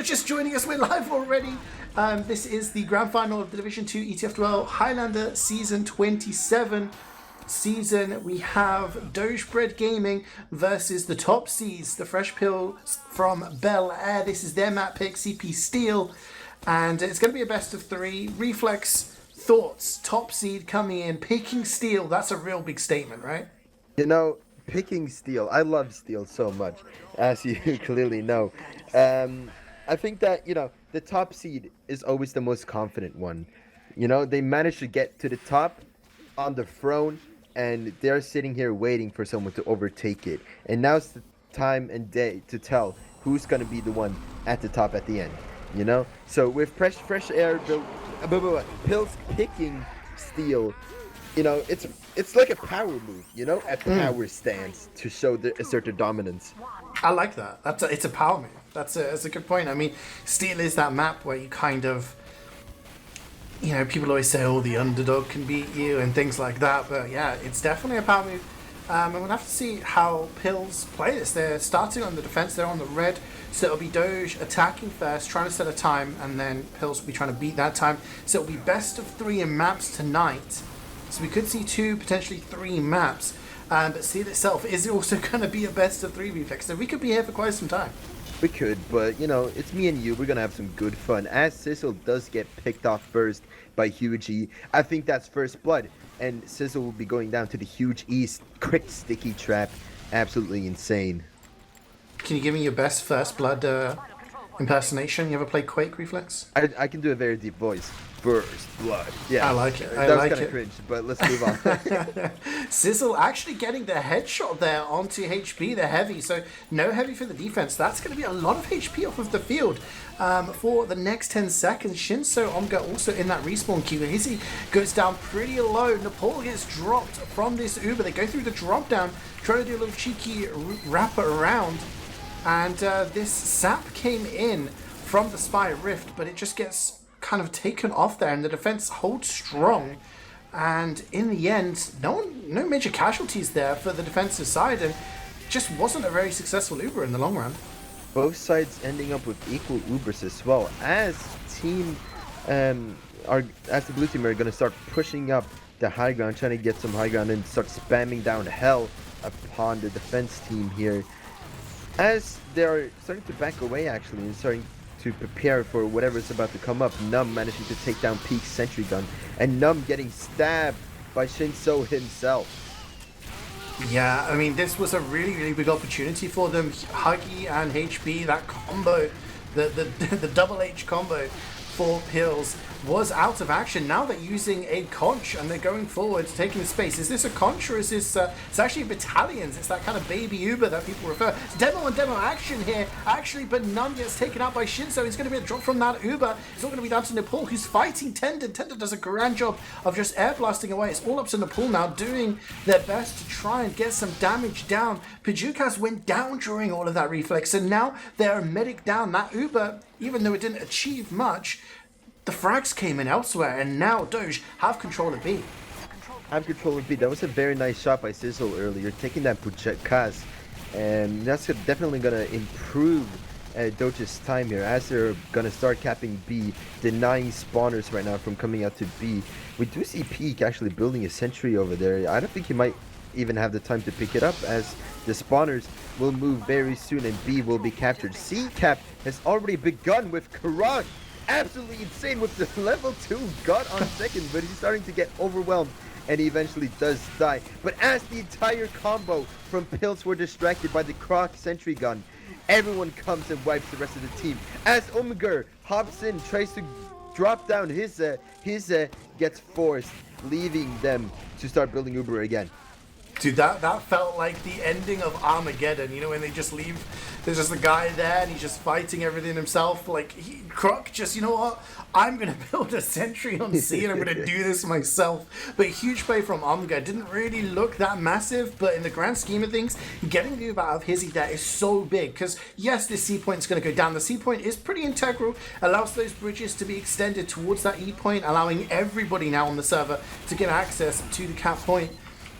just joining us, we're live already. This is the grand final of the Division 2 ETF2L Highlander Season 27 season. We have DOGE BREAD GAMING versus the top seeds, the Fresh Pills from Bel Air. This is their map pick, CP Steel, and it's going to be a best of three. Refleks, thoughts, top seed coming in, picking Steel. That's a real big statement, right? You know, picking Steel, I love Steel so much, as you clearly know. I think that, you know, the top seed is always the most confident one. You know, they managed to get to the top on the throne, and they're sitting here waiting for someone to overtake it. And now's the time and day to tell who's going to be the one at the top at the end, you know? So with fresh air, Pills picking Steel, you know, it's like a power move, you know, a power stance to show assert their dominance. I like that. It's a power move. That's a good point. I mean, Steel is that map where you kind of, you know, people always say, oh, the underdog can beat you and things like that. But yeah, it's definitely a power move. And we'll have to see how Pills play this. They're starting on the defense. They're on the red. So it'll be Doge attacking first, trying to set a time, and then Pills will be trying to beat that time. So it'll be best of three in maps tonight. So we could see two, potentially three maps. But Steel itself is also going to be a best of three Refleks. So we could be here for quite some time. We could, but, you know, it's me and you. We're going to have some good fun. As Sizzle does get picked off first by Huge E, I think that's first blood. And Sizzle will be going down to the Huge E's quick sticky trap. Absolutely insane. Can you give me your best first blood impersonation? You ever played Quake, Refleks? I can do a very deep voice. First blood. Yeah, I like it. That was kind of cringe, but let's move on. Sizzle actually getting the headshot there onto HP, the heavy. So no heavy for the defense. That's going to be a lot of HP off of the field for the next 10 seconds. Shinso Omga also in that respawn queue. Hizzy goes down pretty low. Nepal gets dropped from this Uber. They go through the drop down, try to do a little cheeky wrap around. And this sap came in from the Spy Rift, but it just gets kind of taken off there, and the defense holds strong. And in the end, no major casualties there for the defensive side, and just wasn't a very successful Uber in the long run. Both sides ending up with equal Ubers as well, as the blue team are going to start pushing up the high ground, trying to get some high ground and start spamming down hell upon the defense team here, as they're starting to back away actually and starting to prepare for whatever's about to come up. Numb managing to take down Peak's sentry gun, and Numb getting stabbed by Shinso himself. Yeah, I mean, this was a really big opportunity for them. Huggy and HB, that combo, the double H combo for Pills was out of action. Now they're using a conch and they're going forward, taking the space. Is this a conch or is this it's actually battalions? It's that kind of baby Uber that people refer. It's demo and demo action here actually, but none gets taken out by Shinso. It's going to be a drop from that Uber. It's all going to be down to Nepal, who's fighting Tendon. Tendon does a grand job of just air blasting away. It's all up to Nepal now, doing their best to try and get some damage down. Pajukas went down during all of that Refleks, and now they're medic down. That Uber, even though it didn't achieve much, the frags came in elsewhere, and now Doge have control of B. That was a very nice shot by Sizzle earlier, taking that Pujakas, and that's definitely going to improve Doge's time here, as they're going to start capping B, denying spawners right now from coming out to B. We do see Peak actually building a sentry over there. I don't think he might even have the time to pick it up, as the spawners will move very soon and B will be captured. C-Cap has already begun with Karan. Absolutely insane with the level 2 gun on second, but he's starting to get overwhelmed and he eventually does die. But as the entire combo from Pills were distracted by the Croc sentry gun, everyone comes and wipes the rest of the team. As Omgar hops in, tries to drop down his gets forced, leaving them to start building Uber again. Dude, that felt like the ending of Armageddon, you know, when they just leave, there's just a guy there and he's just fighting everything himself. Like, Croc just, you know what, I'm going to build a sentry on C and I'm going to do this myself. But huge play from Omga. Didn't really look that massive, but in the grand scheme of things, getting the Uber out of Hizzy there is so big. Because, yes, this C point is going to go down. The C point is pretty integral, allows those bridges to be extended towards that E point, allowing everybody now on the server to get access to the cap point.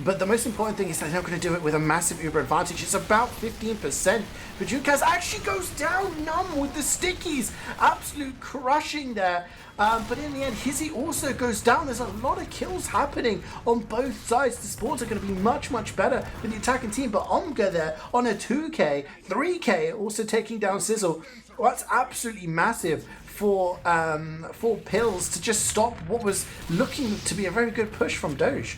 But the most important thing is they're not going to do it with a massive Uber advantage. It's about 15%. But Jukas actually goes down numb with the stickies. Absolute crushing there. But in the end, Hizzy also goes down. There's a lot of kills happening on both sides. The sports are going to be much, much better for the attacking team. But Omga there on a 2k, 3k, also taking down Sizzle. Well, that's absolutely massive for Pills to just stop what was looking to be a very good push from Doge.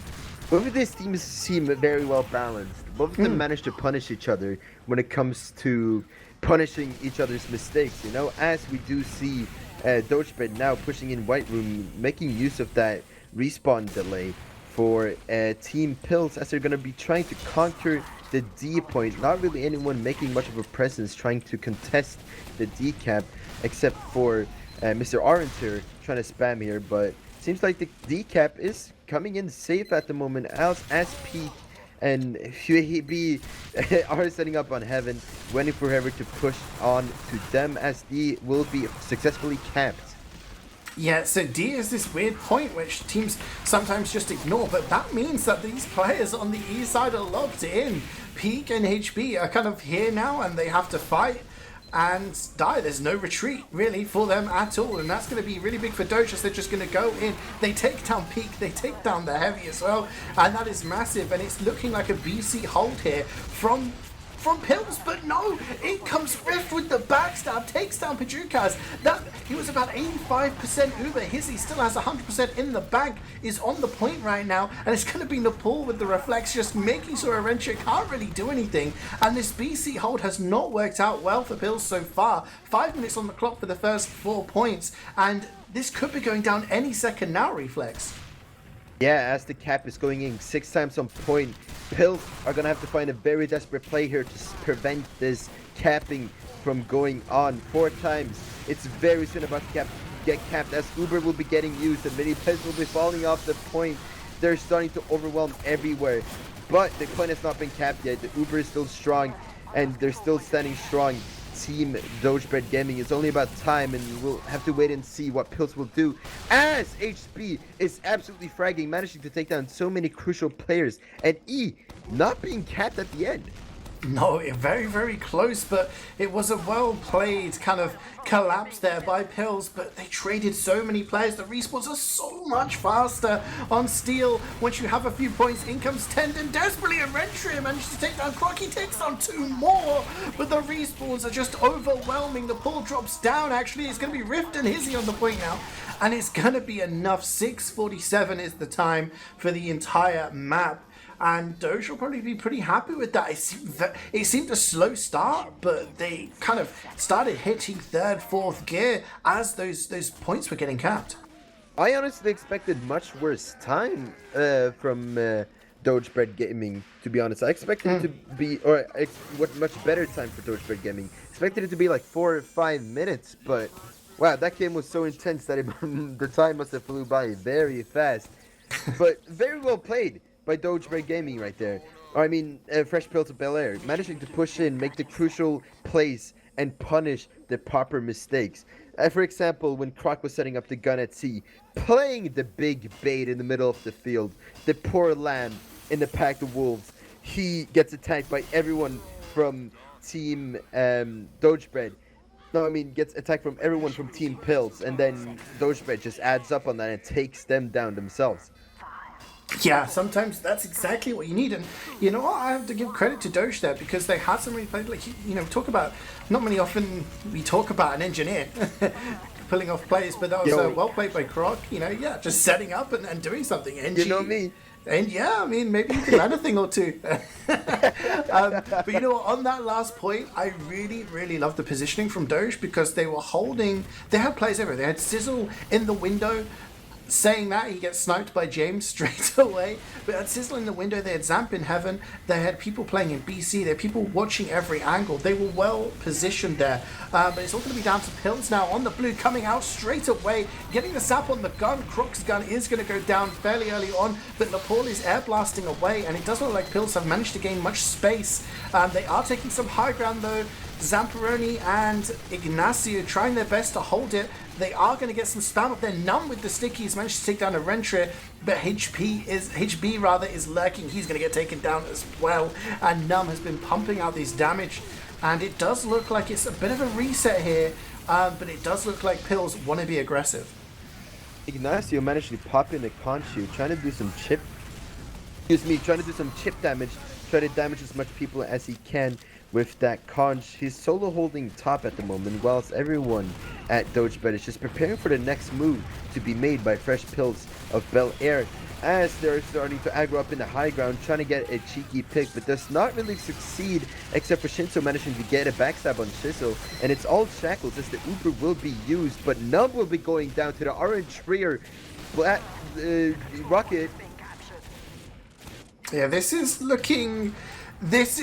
Both of these teams seem very well balanced. Both of them manage to punish each other when it comes to punishing each other's mistakes, you know, as we do see DOGE BREAD now pushing in White Room, making use of that respawn delay for Team Pills, as they're going to be trying to conquer the D point. Not really anyone making much of a presence trying to contest the D cap, except for Mr. Arenter trying to spam here, but seems like the D cap is coming in safe at the moment, as Peak and UAB are setting up on Heaven, waiting for Heaven to push on to them, as D will be successfully capped. Yeah, so D is this weird point which teams sometimes just ignore, but that means that these players on the E side are locked in. Peak and HB are kind of here now, and they have to fight and die. There's no retreat really for them at all, and that's going to be really big for Doge, as they're just going to go in. They take down Peak, they take down the Heavy as well, and that is massive. And it's looking like a BC hold here from Pills, but no, it comes Rift with the backstab, takes down Pajukas. That he was about 85% Uber. Hizzy still has 100% in the bank, is on the point right now, and it's going to be Nepal with the Refleks, just making sure Arentia can't really do anything. And this BC hold has not worked out well for Pills so far. 5 minutes on the clock for the first 4 points, and this could be going down any second now, Refleks. Yeah, as the cap is going in 6 times on point, Pills are going to have to find a very desperate play here to prevent this capping from going on 4 times. It's very soon about to get capped, as Uber will be getting used and many players will be falling off the point. They're starting to overwhelm everywhere, but the point has not been capped yet. The Uber is still strong, and they're still standing strong. Team DOGE BREAD Gaming is only about time, and we'll have to wait and see what Pills will do, as HB is absolutely fragging, managing to take down so many crucial players, and E not being capped at the end. No, very, very close, but it was a well-played kind of collapse there by Pills, but they traded so many players. The respawns are so much faster on Steel. Once you have a few points, in comes Tendon desperately, and Rentry manages to take down Crocky, takes down 2 more, but the respawns are just overwhelming. The pull drops down, actually. It's going to be Rift and Hizzy on the point now, and it's going to be enough. 6:47 is the time for the entire map. And Doge will probably be pretty happy with that. It seemed a slow start, but they kind of started hitting 3rd, 4th gear as those points were getting capped. I honestly expected much worse time from DOGE BREAD Gaming, to be honest. I expected it to be, or what much better time for DOGE BREAD Gaming. Expected it to be like 4 or 5 minutes, but wow, that game was so intense that the time must have flew by very fast. But very well played by DOGE BREAD Gaming right there. Or I mean, Fresh Pill to Bel Air, managing to push in, make the crucial plays, and punish the proper mistakes. For example, when Croc was setting up the gun at C, playing the big bait in the middle of the field, the poor lamb in the pack of wolves, he gets attacked by everyone from Team DOGE BREAD. No, I mean, gets attacked from everyone from Team Pills, and then DOGE BREAD just adds up on that and takes them down themselves. Yeah, sometimes that's exactly what you need. And you know what? I have to give credit to Doge there, because they had some really played, like, you know, talk about, not many often we talk about an engineer pulling off plays, but that was well played by Croc, you know, yeah, just setting up and doing something. And you know me. And yeah, I mean, maybe you can learn a thing or two. But you know what, on that last point, I really, really love the positioning from Doge, because they were holding, they had players everywhere. They had Sizzle in the window. Saying that, he gets sniped by James straight away. But at Sizzle in the window, they had Zamp in Heaven, they had people playing in BC, they had people watching every angle. They were well positioned there. But it's all going to be down to Pills now on the blue, coming out straight away, getting the sap on the gun. Croc's gun is going to go down fairly early on, but Nepal is air blasting away, and it doesn't look like Pills have managed to gain much space. They are taking some high ground though. Zamperoni and Ignacio trying their best to hold it. They are going to get some spam up there. Numb with the stickies managed to take down a Rentry, but HB rather is lurking. He's going to get taken down as well. And Numb has been pumping out this damage. And it does look like it's a bit of a reset here, but it does look like Pills want to be aggressive. Ignacio managed to pop in a Conchu, trying to do some chip. Trying to do some chip damage. Try to damage as much people as he can with that conch. He's solo holding top at the moment, whilst everyone at DOGE BREAD is just preparing for the next move to be made by Fresh Pills of Bel Air, as they're starting to aggro up in the high ground, trying to get a cheeky pick, but does not really succeed, except for Shinso managing to get a backstab on Shizzle, and it's all shackles as the Uber will be used, but Nub will be going down to the orange rear. Black Rocket. Yeah, this is looking as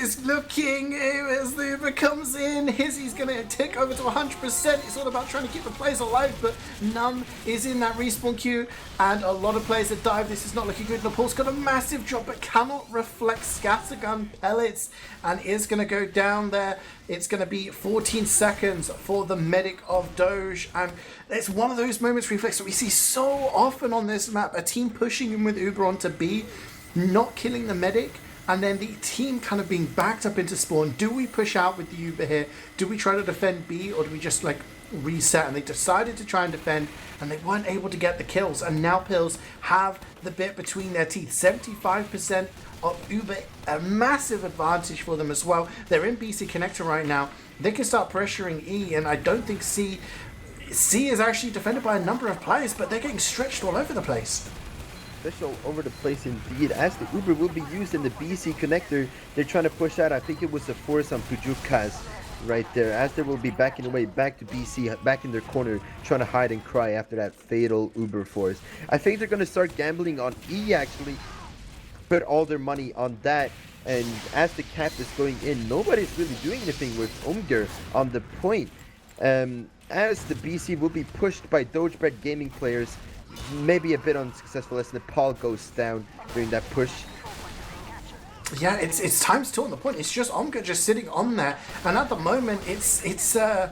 the Uber comes in. Hizzy's going to tick over to 100%. It's all about trying to keep the players alive, but Numb is in that respawn queue, and a lot of players that dive. This is not looking good. Nepal's got a massive drop, but cannot reflect scattergun pellets, and is going to go down there. It's going to be 14 seconds for the medic of Doge, and it's one of those moments, Refleks, that we see so often on this map. A team pushing in with Uber onto B, not killing the medic, and then the team kind of being backed up into spawn. Do we push out with the Uber here? Do we try to defend B, or do we just like reset? And they decided to try and defend, and they weren't able to get the kills. And now Pills have the bit between their teeth. 75% of Uber, a massive advantage for them as well. They're in BC Connector right now. They can start pressuring E, and I don't think C is actually defended by a number of players, but they're getting stretched all over the place. All over the place indeed, as the Uber will be used in the BC connector. They're trying to push out, I think it was a force on KritzKast right there, as they will be backing away back to BC, back in their corner, trying to hide and cry after that fatal Uber force. I think they're going to start gambling on E, actually put all their money on that, and as the cap is going in, nobody's really doing anything with Omger on the point, as the BC will be pushed by DOGE BREAD Gaming players. Maybe a bit unsuccessful as Nepal goes down during that push. Yeah, it's times two on the point. It's just Omga just sitting on there, and at the moment it's going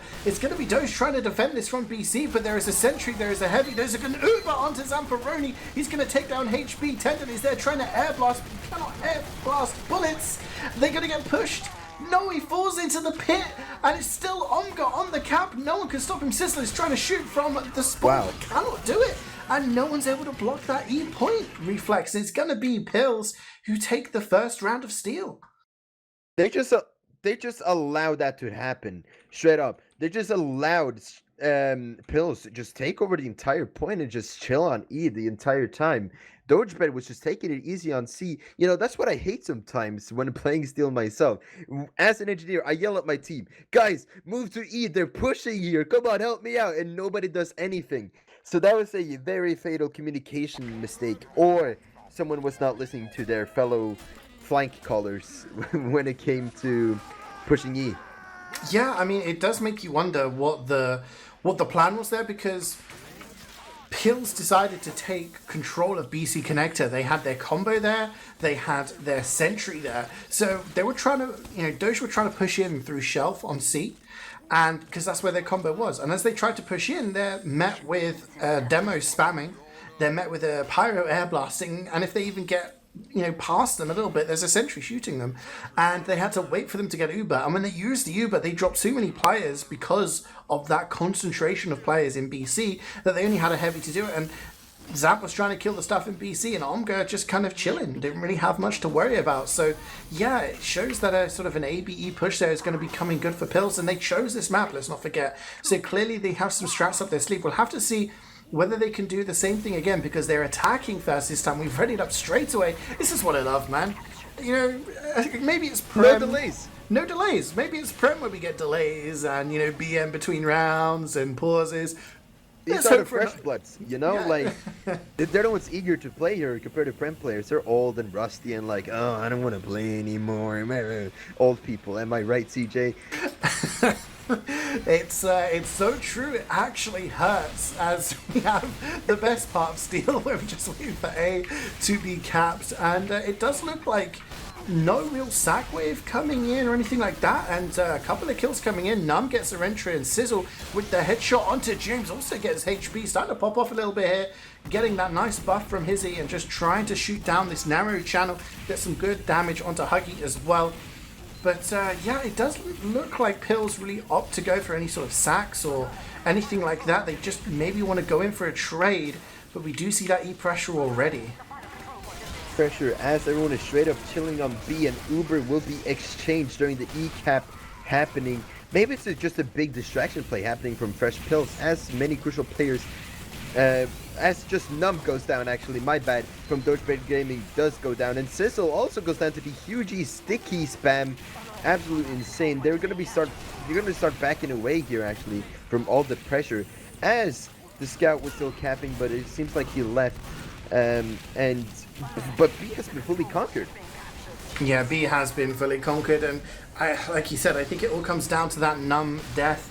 to be Doge trying to defend this from BC, but there is a sentry, there is a heavy, there's an Uber onto Zamperoni. He's going to take down HB. Tendon is there trying to air blast, but he cannot air blast bullets. They're going to get pushed. No, he falls into the pit, and it's still Omga on the cap. No one can stop him. Sizzler is trying to shoot from the spot, but cannot do it. And no one's able to block that E point, Refleks. It's going to be Pills who take the first round of Steel. They just allowed that to happen, straight up. They just allowed Pills to just take over the entire point and just chill on E the entire time. DOGE BREAD was just taking it easy on C. You know, that's what I hate sometimes when playing Steel myself. As an engineer, I yell at my team, guys, move to E, they're pushing here, come on, help me out, and nobody does anything. So that was a very fatal communication mistake, or someone was not listening to their fellow flank callers when it came to pushing E. Yeah, I mean, it does make you wonder what the plan was there, because Pills decided to take control of BC Connector. They had their combo there, they had their sentry there, so they were trying to, Doge were trying to push in through Shelf on C, and because that's where their combo was. And as they tried to push in, they're met with demo spamming, they're met with a pyro air blasting, and if they even get past them a little bit, there's a sentry shooting them, and they had to wait for them to get Uber. And when they used the Uber, they dropped so many players because of that concentration of players in BC that they only had a heavy to do it. And Zap was trying to kill the stuff in BC, and Omga just kind of chilling, didn't really have much to worry about. So yeah, it shows that a sort of an ABE push there is going to be coming good for Pills, and they chose this map, let's not forget. So clearly they have some strats up their sleeve. We'll have to see whether they can do the same thing again, because they're attacking first this time. We've readied up straight away. This is what I love, man. Maybe it's Prem. No delays. Maybe it's Prem where we get delays and, BM between rounds and pauses. These are the fresh bloods, like, they're the ones eager to play here compared to Prem players. They're old and rusty and like, oh, I don't want to play anymore. Old people, am I right, CeeJaey? It's so true. It actually hurts, as we have the best part of Steel where we just wait for A to be capped, and it does look like no real sack wave coming in or anything like that, and a couple of kills coming in. Numb gets a entry, and Sizzle with the headshot onto James also gets HP, starting to pop off a little bit here, getting that nice buff from Hizzy and just trying to shoot down this narrow channel, get some good damage onto Huggy as well. But yeah, it doesn't look like Pills really opt to go for any sort of sacks or anything like that. They just maybe want to go in for a trade, but we do see that E pressure already. Pressure as everyone is straight up chilling on B, and Uber will be exchanged during the E cap happening. Maybe it's just a big distraction play happening from Fresh Pills, as many crucial players, as just Numb goes down, actually, my bad, from DOGE BREAD Gaming does go down, and Sizzle also goes down to the huge sticky spam. Absolutely insane. They're gonna start backing away here, actually, from all the pressure, as the scout was still capping, but it seems like he left. But B has been fully conquered. Yeah, B has been fully conquered, and like you said, I think it all comes down to that Numb death.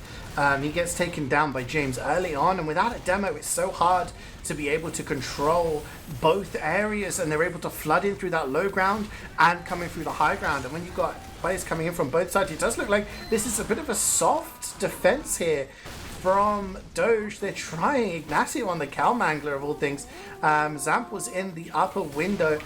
He gets taken down by James early on, and without a demo, it's so hard to be able to control both areas, and they're able to flood in through that low ground and coming through the high ground. And when you've got players coming in from both sides, it does look like this is a bit of a soft defense here from Doge. They're trying Ignacio on the Calmangler of all things. Zamp was in the upper window,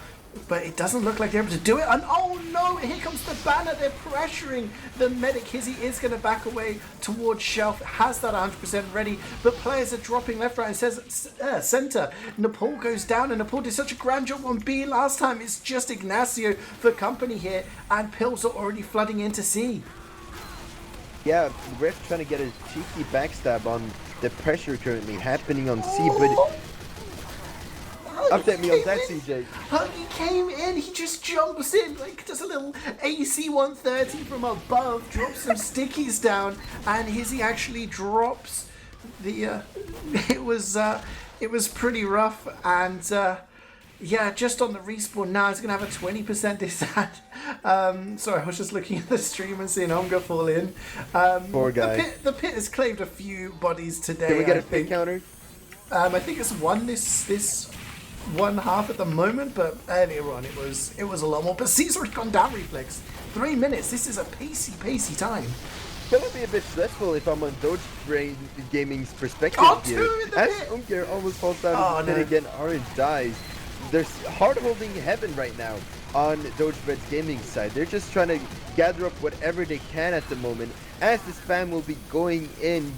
but it doesn't look like they're able to do it. And oh no, here comes the banner. They're pressuring the medic. Hizzy is going to back away towards Shelf, has that 100% ready, but players are dropping left, right, and says center. Nepal goes down, and Nepal did such a grand job on B last time. It's just Ignacio for company here, and Pills are already flooding into C. Yeah, Rift trying to get a cheeky backstab on the pressure currently happening on C, but update me on that, CeeJaey. Huggy came in, he just jumps in, like does a little AC 130 from above, drops some stickies down, and Hizzy actually drops the, it was pretty rough, and yeah, just on the respawn now, he's going to have a 20% disad. Sorry, I was just looking at the stream and seeing Omga fall in. Poor guy. The pit has claimed a few bodies today. Can we get a pit counter? I think it's won this one half at the moment, but earlier on it was a lot more. But C's already gone down, Refleks. 3 minutes. This is a pacey time. It's gonna be a bit stressful if I'm on DOGE BREAD Gaming's perspective here. As Umger almost falls down in the pit again, Orange dies. There's hard holding heaven right now on DOGE BREAD Gaming side. They're just trying to gather up whatever they can at the moment, as the spam will be going in.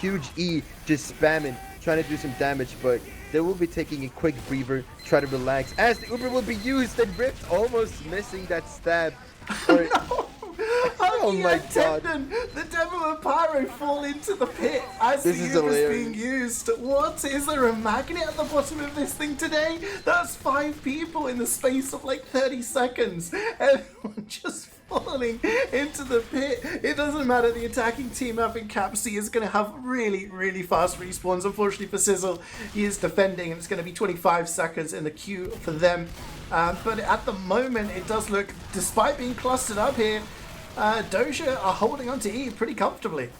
Huge E just spamming, trying to do some damage, but they will be taking a quick breather, try to relax, as the Uber will be used, and Rift almost missing that stab. Or, oh my god. The Devil and Pyro fall into the pit as the Uber is being used. What? Is there a magnet at the bottom of this thing today? That's 5 people in the space of like 30 seconds. Everyone just falling into the pit. It doesn't matter. The attacking team up in Cap C is going to have really fast respawns. Unfortunately for Sizzle, he is defending, and it's going to be 25 seconds in the queue for them. But at the moment, it does look, despite being clustered up here, Doja are holding on to E pretty comfortably.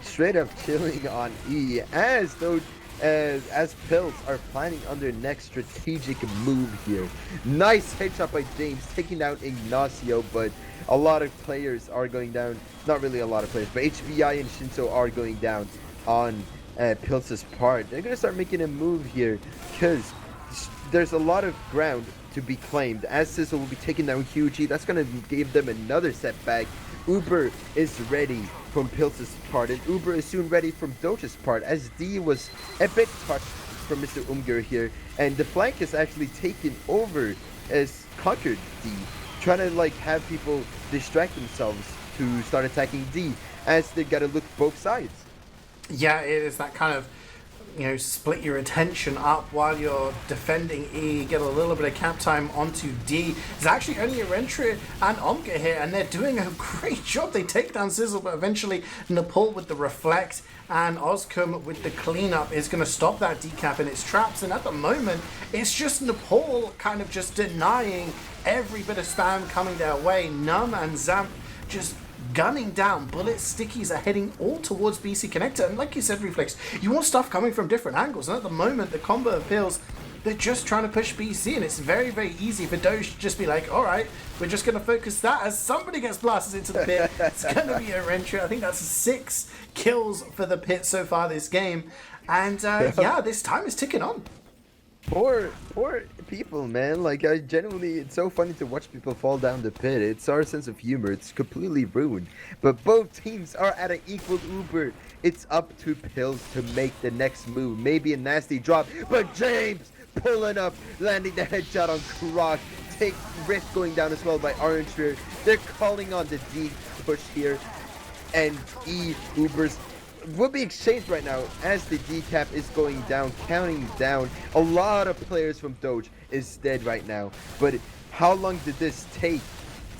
Straight up chilling on E, as those as Pills are planning on their next strategic move here. Nice headshot by James, taking down Ignacio, but a lot of players are going down. Not really a lot of players, but HBI and Shinso are going down on Pills' part. They're going to start making a move here, because there's a lot of ground to be claimed, as Sizzle will be taking down Huge E. That's going to give them another setback. Uber is ready from Pills' part, and Uber is soon ready from Doge's part, as D was a bit touched from Mr. Umger here, and the flank is actually taken over as conquered D, trying to like have people distract themselves to start attacking D, as they gotta look both sides. Yeah, it is that kind of, you know, split your attention up while you're defending E, get a little bit of cap time onto D. It's actually only Rentry and Omga here, and they're doing a great job. They take down Sizzle, but eventually Nepal with the Reflekt and Ozcom with the cleanup is going to stop that decap in its traps. And at the moment, it's just Nepal kind of just denying every bit of spam coming their way. Numb and Zamp just gunning down. Bullets, stickies are heading all towards BC Connector, and like you said, Refleks, you want stuff coming from different angles, and at the moment the combo of Pills, they're just trying to push BC, and it's very, very easy for Doge to just be like, all right, we're just going to focus that as somebody gets blasted into the pit. It's going to be a Rentre. I think that's 6 kills for the pit so far this game. And yeah, this time is ticking on. Poor people, man. Like, I genuinely, it's so funny to watch people fall down the pit. It's our sense of humor. It's completely ruined. But both teams are at an equal Uber. It's up to Pills to make the next move. Maybe a nasty drop, but James pulling up, landing the headshot on Croc. Take risk going down as well by Orange. They're calling on the D push here, and E Ubers will be exchanged right now as the decap is going down, counting down. A lot of players from Doge is dead right now, but how long did this take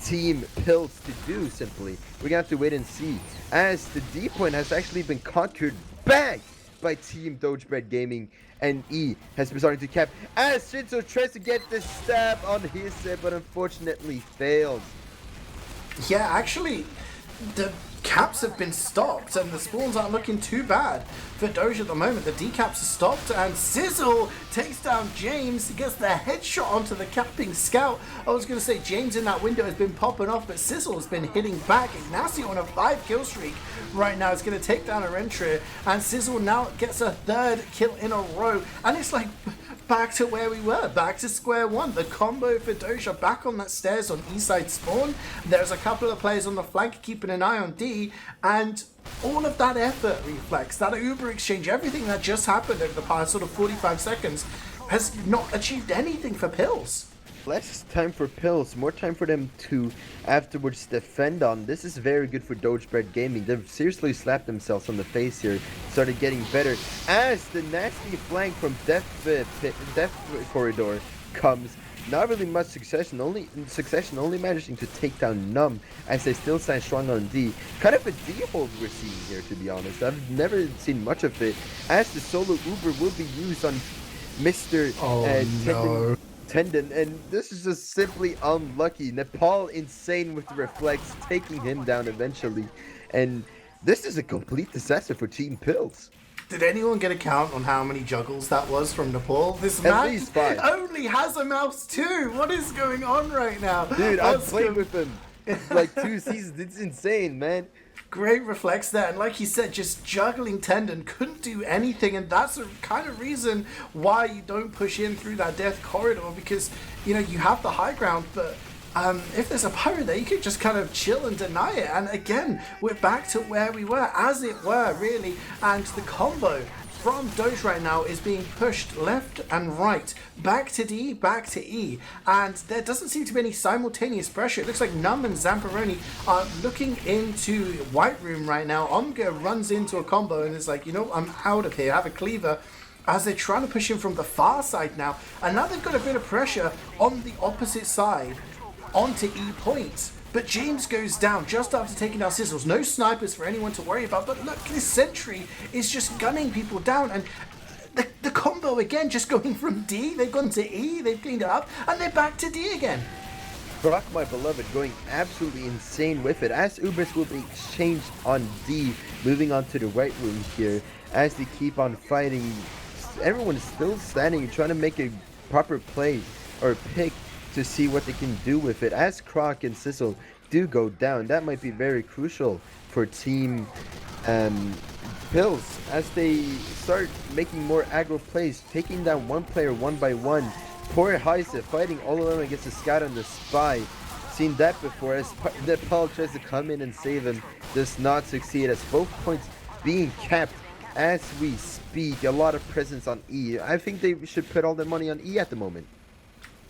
Team Pills to do? Simply, we're gonna have to wait and see, as the D point has actually been conquered back by Team DOGE BREAD GAMING, and E has been starting to cap as Shinzo tries to get the stab on his set, but unfortunately fails. Yeah, actually, the caps have been stopped and the spawns aren't looking too bad for Doge at the moment. The decaps are stopped and Sizzle takes down James. He gets the headshot onto the capping scout. I was going to say James in that window has been popping off, but Sizzle has been hitting back. Ignacio on a 5 kill streak right now is going to take down a Rentre, and Sizzle now gets a 3rd kill in a row, and it's like back to where we were, back to square one. The combo for Doge are back on that stairs on east side spawn. There's a couple of players on the flank keeping an eye on D, and all of that effort, Refleks, that Uber exchange, everything that just happened over the past sort of 45 seconds has not achieved anything for Pills. Less time for Pills, more time for them to afterwards defend on. This is very good for DOGE BREAD GAMING. They've seriously slapped themselves on the face here, started getting better as the nasty flank from Death Corridor comes. Not really much succession, only managing to take down Numb as they still stand strong on D. Kind of a D hold we're seeing here, to be honest. I've never seen much of it, as the solo Uber will be used on Mr. Tendon, and this is just simply unlucky. Nepal insane with the Refleks, taking him down eventually, and this is a complete disaster for Team Pills. Did anyone get a count on how many juggles that was from Nepal? This At man least 5. only has a mouse too. What is going on right now? Dude, I've played with him like 2 seasons. It's insane, man. Great Refleks there, and like you said, just juggling Tendon, couldn't do anything, and that's the kind of reason why you don't push in through that death corridor, because, you know, you have the high ground, but if there's a pyro there, you could just kind of chill and deny it. And again, we're back to where we were, as it were, really, and the combo from Doge right now is being pushed left and right, back to D, back to E, and there doesn't seem to be any simultaneous pressure. It looks like Numb and Zamperoni are looking into White Room right now. Omga runs into a combo and is like, you know, I'm out of here, have a cleaver, as they're trying to push him from the far side now, and now they've got a bit of pressure on the opposite side onto E point. But James goes down just after taking down Sizzles. No snipers for anyone to worry about. But look, this sentry is just gunning people down. And the combo again, just going from D. They've gone to E. They've cleaned it up. And they're back to D again. Brock, my beloved, going absolutely insane with it. As Ubers will be exchanged on D. Moving on to the White Room here. As they keep on fighting. Everyone is still standing and trying to make a proper play or pick to see what they can do with it. As Croc and Sizzle do go down, that might be very crucial for Team Pills as they start making more aggro plays, taking down one player one by one. Poor Heise fighting all alone against a scout on the spy. Seen that before, as Nepal tries to come in and save him, does not succeed, as both points being capped as we speak. A lot of presence on E. I think they should put all their money on E at the moment.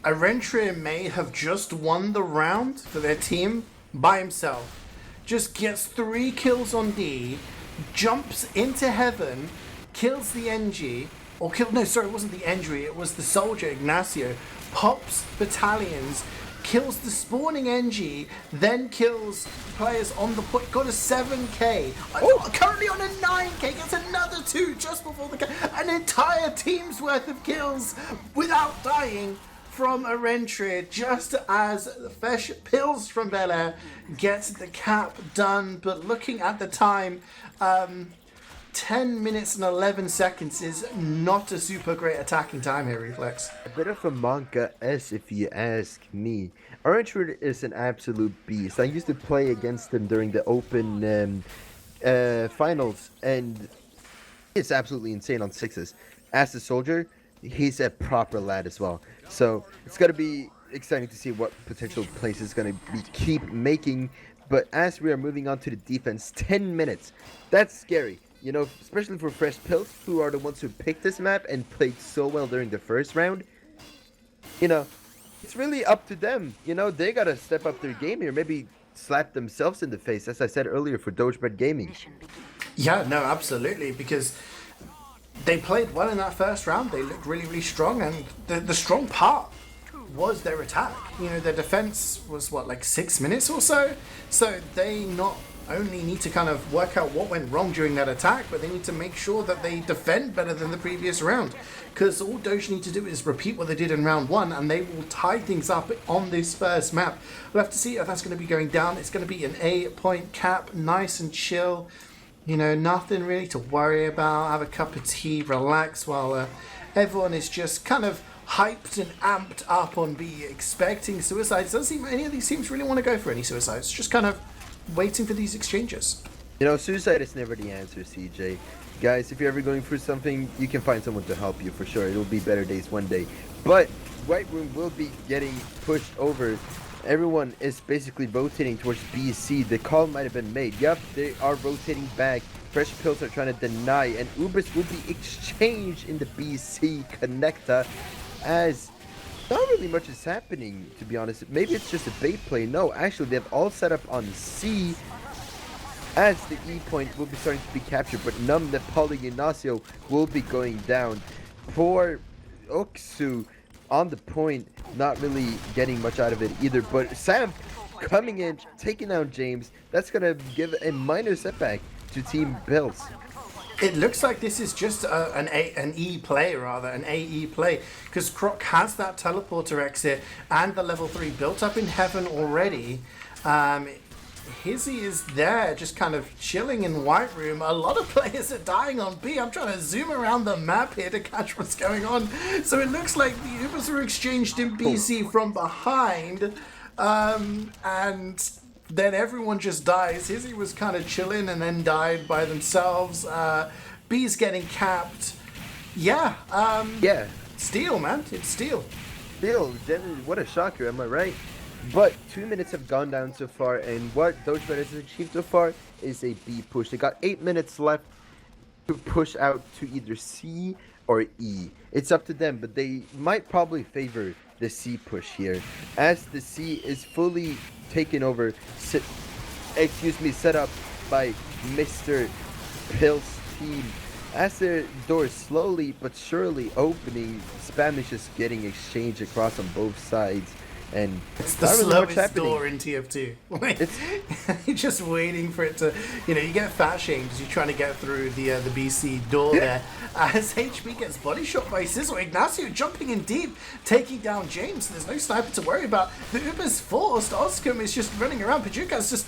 Rentre may have just won the round for their team by himself. Just gets 3 kills on D, jumps into heaven, kills the NG, or no, sorry, it wasn't the NG, it was the soldier Ignacio, pops battalions, kills the spawning NG, then kills players on the point, got a 7k, currently on a 9k, gets another 2 just before the an entire team's worth of kills without dying from a Rentre, just as Fesh Pills from Bel Air gets the cap done. But looking at the time, 10 minutes and 11 seconds is not a super great attacking time here, Refleks. A bit of a manga S, if you ask me. Orange is an absolute beast. I used to play against him during the open finals, and it's absolutely insane on sixes. As a soldier, he's a proper lad as well. So it's gonna be exciting to see what potential plays is gonna be keep making. But as we are moving on to the defense, 10 minutes. That's scary. You know, especially for Fresh Pills, who are the ones who picked this map and played so well during the first round. You know, it's really up to them. You know, they gotta step up their game here. Maybe slap themselves in the face, as I said earlier, for DOGE BREAD GAMING. Yeah, no, absolutely, because they played well in that first round. They looked really, really strong, and the strong part was their attack. You know, their defense was what, like 6 minutes or so? So they not only need to kind of work out what went wrong during that attack, but they need to make sure that they defend better than the previous round. Because all Doge need to do is repeat what they did in round one, and they will tie things up on this first map. We'll have to see if that's going to be going down. It's going to be an 8-point cap, nice and chill. You know, nothing really to worry about. Have a cup of tea, relax while everyone is just kind of hyped and amped up on B, expecting suicides. Doesn't seem any of these teams really want to go for any suicides. Just kind of waiting for these exchanges. You know, suicide is never the answer, CeeJaey. Guys, if you're ever going through something, you can find someone to help you for sure. It'll be better days one day. But White Room will be getting pushed over. Everyone is basically rotating towards BC. The call might have been made. Yep, they are rotating back. Fresh Pills are trying to deny, and Ubers will be exchanged in the BC connector, as not really much is happening, to be honest. Maybe it's just a bait play. No, actually, they've all set up on C, as the E point will be starting to be captured, but Num, Nepal, Ignacio will be going down. Poor Oksu on the point, not really getting much out of it either, but Sam coming in, taking out James. That's going to give a minor setback to Team Bills. It looks like this is just an E play, rather, an AE play, because Croc has that teleporter exit and the level 3 built up in heaven already. Hizzy is there, just kind of chilling in White Room. A lot of players are dying on B. I'm trying to zoom around the map here to catch what's going on. So it looks like the Ubers were exchanged in BC from behind, and then everyone just dies. Hizzy was kind of chilling and then died by themselves. B's getting capped. Yeah. Yeah. Steal, man. It's steal. Steal. What a shocker, am I right? But 2 minutes have gone down so far, and what DOGE BREAD has achieved so far is a B push. They got 8 minutes left to push out to either C or E. It's up to them, but they might probably favor the C push here, as the C is fully taken over, set up by Mr. Pill's team. As their doors slowly but surely opening, spam is just getting exchanged across on both sides. And it's the slowest door in TF2. You're just waiting for it to, you know, you get fat shamed as you're trying to get through the BC door there. As HB gets body shot by Sizzle, Ignacio jumping in deep, taking down James. There's no sniper to worry about. The Uber's forced. Oscom is just running around. Pajukas just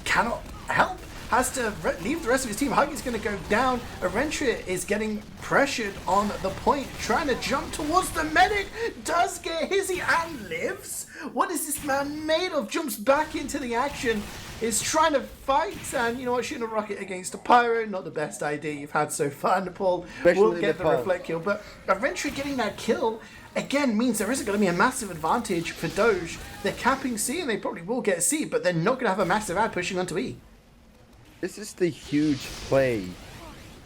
cannot help. Has to leave the rest of his team. Huggy's going to go down. Arentria is getting pressured on the point, trying to jump towards the medic. Does get Hizzy and lives. What is this man made of? Jumps back into the action. Is trying to fight, and you know what? Shooting a rocket against a pyro, not the best idea you've had so far. Nepal will get the reflect kill, but Arentria getting that kill again means there isn't going to be a massive advantage for Doge. They're capping C, and they probably will get C, but they're not going to have a massive ad pushing onto E. This is the huge play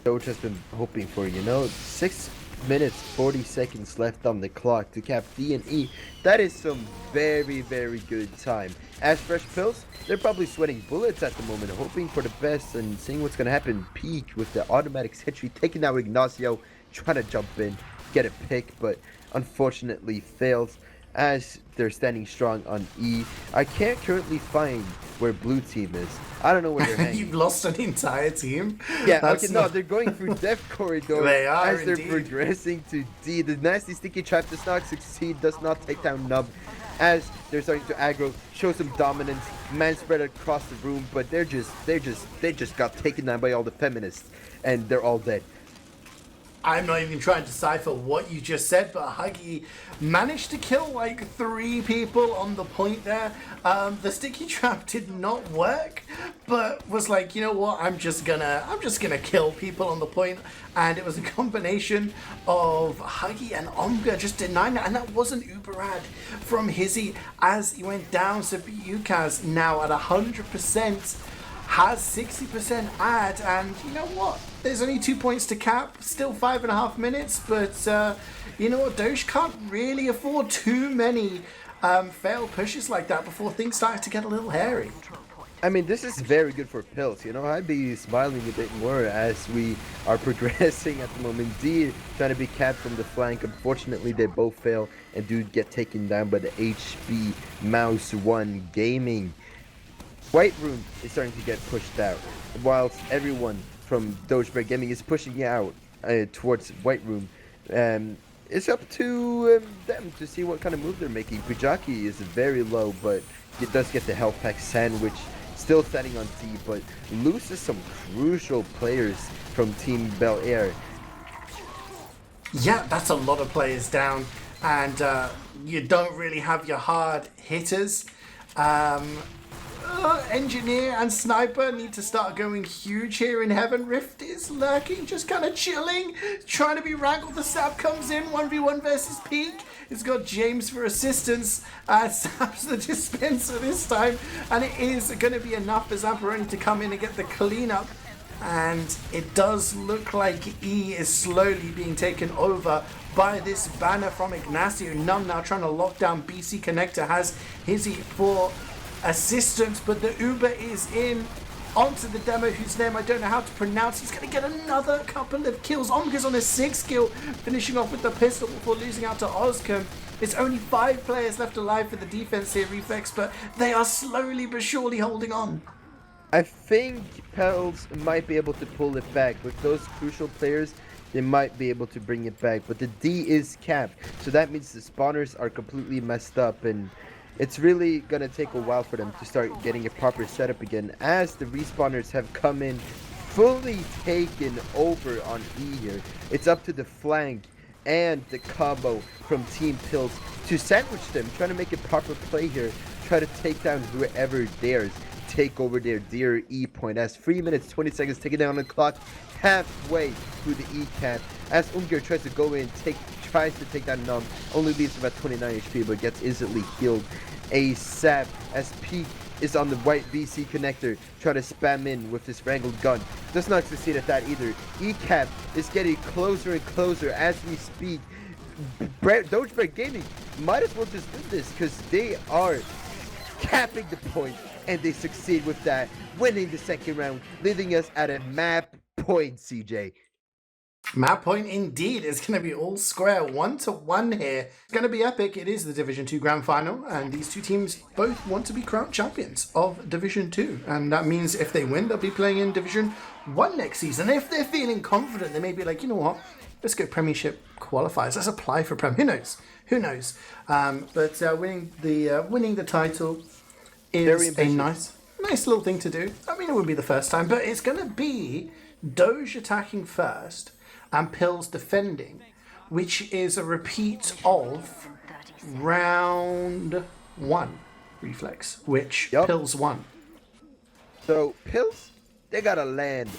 Doge has been hoping for, you know. 6 minutes, 40 seconds left on the clock to cap D and E. That is some very, very good time. As Fresh Pills, they're probably sweating bullets at the moment, hoping for the best and seeing what's going to happen. Peak with the automatic hitchery, taking out Ignacio, trying to jump in, get a pick, but unfortunately fails, as they're standing strong on E. I can't currently find where blue team is. I don't know where they're hanging. You've lost an entire team? Yeah, okay, no, they're going through Death Corridor they are, as they're indeed. progressing to D. The nasty sticky trap does not succeed, does not take down Nub, as they're starting to aggro, show some dominance, man spread across the room, but they just got taken down by all the feminists. and they're all dead. I'm not even trying to decipher what you just said, but Huggy managed to kill like 3 people on the point there. The sticky trap did not work, but was like, you know what? I'm just gonna kill people on the point, and it was a combination of Huggy and Omga just denying that, and that wasn't uber rad from Hizzy as he went down. So Yukaz now at 100%. Has 60% ad, and you know what? There's only 2 points to cap, still 5.5 minutes, but you know what? Doge can't really afford too many failed pushes like that before things start to get a little hairy. I mean, this is very good for Pills. You know, I'd be smiling a bit more as we are progressing at the moment. D trying to be capped from the flank. Unfortunately, they both fail and do get taken down by the HB Mouse 1 Gaming. White Room is starting to get pushed out, whilst everyone from DOGE BREAD GAMING is pushing out towards White Room. It's up to them to see what kind of move they're making. Pujaki is very low, but it does get the health pack sandwich. Still standing on D, but loses some crucial players from Team Bel Air. Yeah, that's a lot of players down, and you don't really have your hard hitters. Engineer and Sniper need to start going huge here in Heaven. Rift is lurking, just kind of chilling, trying to be wrangled. The Sap comes in, 1v1 versus Peak. It's got James for assistance. Sap's the dispenser this time, and it is going to be enough for Zamperoni to come in and get the cleanup. And it does look like E is slowly being taken over by this banner from Ignacio. Num now trying to lock down BC Connector, has Hizzy for assistance, but the Uber is in onto the demo, whose name I don't know how to pronounce. He's going to get another couple of kills. Omga's on a 6th kill, finishing off with the pistol before losing out to Ozcom. It's only 5 players left alive for the defense here, Refleks, but they are slowly but surely holding on. I think Pels might be able to pull it back. With those crucial players, they might be able to bring it back, but the D is capped, so that means the spawners are completely messed up, and it's really gonna take a while for them to start getting a proper setup again, as the respawners have come in fully taken over on E here. It's up to the flank and the combo from Team Pills to sandwich them, trying to make a proper play here, try to take down whoever dares take over their dear E point, as 3 minutes 20 seconds taken down the clock halfway through the E cap, as Umger tries to go in, tries to take down Num, only leaves about 29 HP, but gets instantly healed ASAP, as Peak is on the white BC connector, try to spam in with this wrangled gun. Does not succeed at that either. E-Cap is getting closer and closer as we speak. DOGE BREAD GAMING might as well just win this, because they are capping the point, and they succeed with that, winning the second round, leaving us at a map point, CeeJaey. Map point indeed. Is going to be all square, 1-1 here. It's going to be epic. It is the Division 2 Grand Final, and these two teams both want to be crowned champions of Division 2. And that means if they win, they'll be playing in Division 1 next season. If they're feeling confident, they may be like, you know what, let's go Premiership qualifiers. Let's apply for Prem. Who knows? Who knows? But winning the title is a nice little thing to do. I mean, it would be the first time, but it's going to be Doge attacking first and Pills defending, which is a repeat of round 1 Refleks, which Pills won. So Pills, they gotta land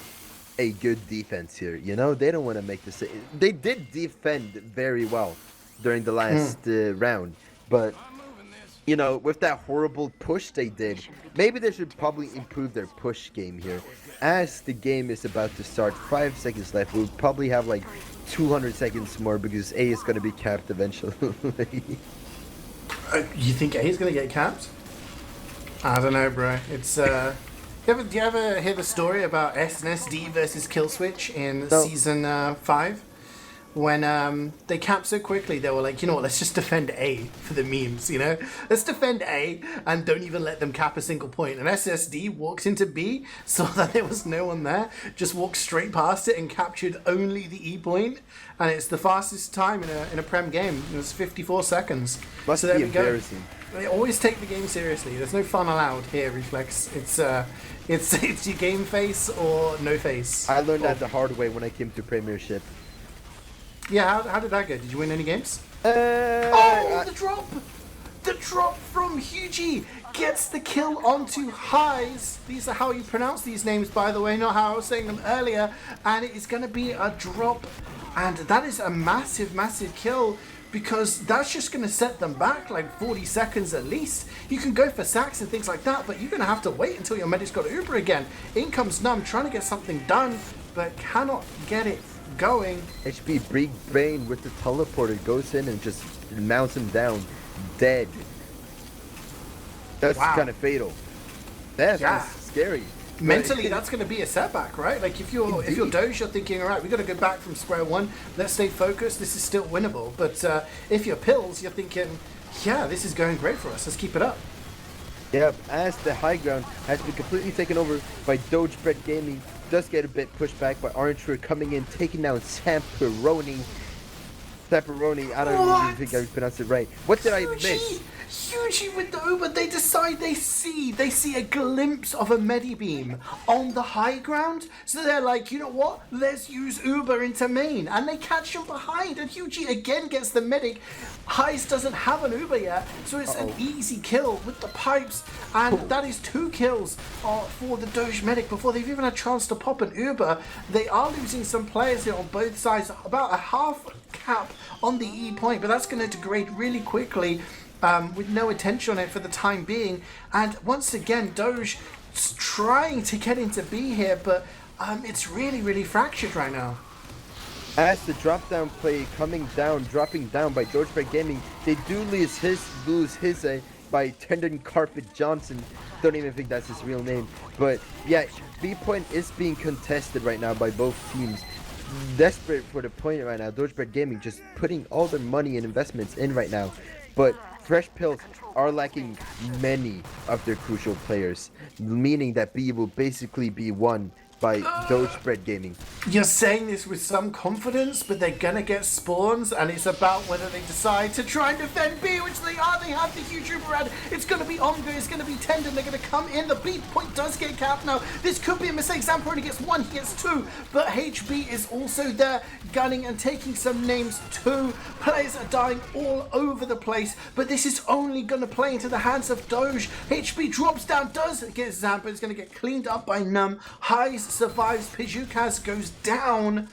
a good defense here. You know, they don't want to make this. They did defend very well during the last round, but you know, with that horrible push they did, maybe they should probably improve their push game here. As the game is about to start, 5 seconds left. We'll probably have like 200 seconds more because A is going to be capped eventually. You think A is going to get capped? I don't know, bro. It's do you ever hear the story about SNSD versus Killswitch in season 5? When they capped so quickly, they were like, you know what, let's just defend A for the memes, you know? Let's defend A and don't even let them cap a single point. And SSD walked into B, saw that there was no one there, just walked straight past it and captured only the E point. And it's the fastest time in a Prem game. It was 54 seconds. Must so there be we go. embarrassing. They always take the game seriously. There's no fun allowed here, Refleks. It's your game face or no face. I learned that the hard way when I came to Premiership. Yeah, how did that go? Did you win any games? The drop! The drop from CeeJaey gets the kill onto Highs. These are how you pronounce these names, by the way, not how I was saying them earlier. And it is going to be a drop. And that is a massive, massive kill, because that's just going to set them back like 40 seconds at least. You can go for sacks and things like that, but you're going to have to wait until your medic's got Uber again. In comes Numb, trying to get something done, but cannot get it going. HP Breed Brain with the teleporter goes in and just mounts him down, dead. That's kind of fatal. That's scary. Mentally, that's going to be a setback, right? Like if you're DOGE, you're thinking, all right, we got to go back from square one. Let's stay focused. This is still winnable. But if you're Pills, you're thinking, yeah, this is going great for us. Let's keep it up. Yep, as the high ground has been completely taken over by DOGE BREAD Gaming, does get a bit pushed back by Orange coming in, taking down Samperoni. I don't even think I pronounced it right. What did I miss? CeeJaey with the Uber, they decide they see a glimpse of a Medibeam on the high ground, so they're like, you know what, let's use Uber into main, and they catch him behind, and CeeJaey again gets the medic. Highs doesn't have an Uber yet, so it's an easy kill with the pipes, and that is 2 kills for the DOGE medic before they've even had a chance to pop an Uber. They are losing some players here on both sides, about a half cap on the E point, but that's going to degrade really quickly. With no attention on it for the time being. And once again, DOGE trying to get into B here, but it's really, really fractured right now. As the drop down play dropping down by DOGE BREAD Gaming, they do lose his by Tendon Carpet Johnson. Don't even think that's his real name. But yeah, B point is being contested right now by both teams. Desperate for the point right now. DOGE BREAD Gaming just putting all their money and investments in right now. But Fresh Pills are lacking many of their crucial players, meaning that B will basically be won by DOGE BREAD Gaming. You're saying this with some confidence, but they're gonna get spawns, and it's about whether they decide to try and defend B, which they are. They have the huge Uber. It's gonna be Omga, it's gonna be Tendon. They're gonna come in. The B point does get capped now. This could be a mistake. Zampa only gets 1, he gets 2, but HB is also there, gunning and taking some names too. Players are dying all over the place, but this is only gonna play into the hands of DOGE. HB drops down, does get Zampa. It's gonna get cleaned up by Numb. Highs survives, Pijukas goes down,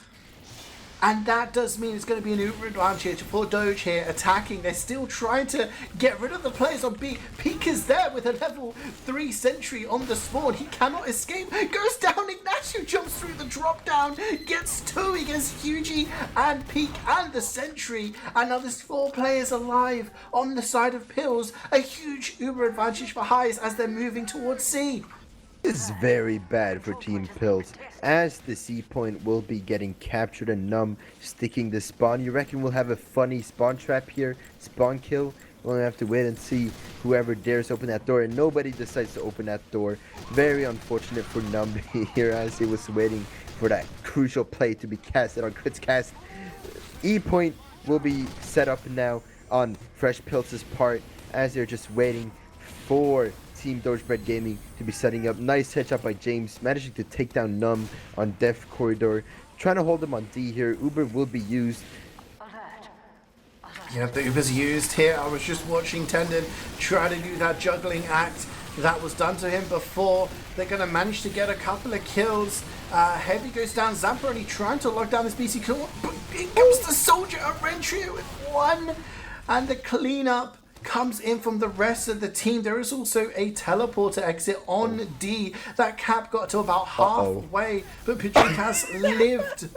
and that does mean it's going to be an Uber advantage for DOGE here attacking. They're still trying to get rid of the players on B. Peak is there with a level 3 sentry on the spawn. He cannot escape. Goes down. Ignacio jumps through the drop down. Gets 2. He gets CeeJaey and Peak and the sentry. And now there's 4 players alive on the side of Pills. A huge Uber advantage for Highs as they're moving towards C. This is very bad for Team Pills, as the C point will be getting captured and Numb sticking the spawn. You reckon we'll have a funny spawn trap here? Spawn kill? We'll have to wait and see whoever dares open that door, and nobody decides to open that door. Very unfortunate for Numb here, as he was waiting for that crucial play to be casted on KritzKast. E point will be set up now on Fresh Pills' part, as they're just waiting for Team DOGE BREAD Gaming to be setting up. Nice headshot by James, managing to take down Numb on Def Corridor. Trying to hold him on D here. Uber will be used. Yeah, the Uber's used here. I was just watching Tendon try to do that juggling act that was done to him before. They're going to manage to get a couple of kills. Heavy goes down. Zampa only trying to lock down this BC kill. But in comes the soldier of Rentrio with 1. And the cleanup comes in from the rest of the team. There is also a teleporter exit on D. That cap got to about halfway, but Pijukas lived.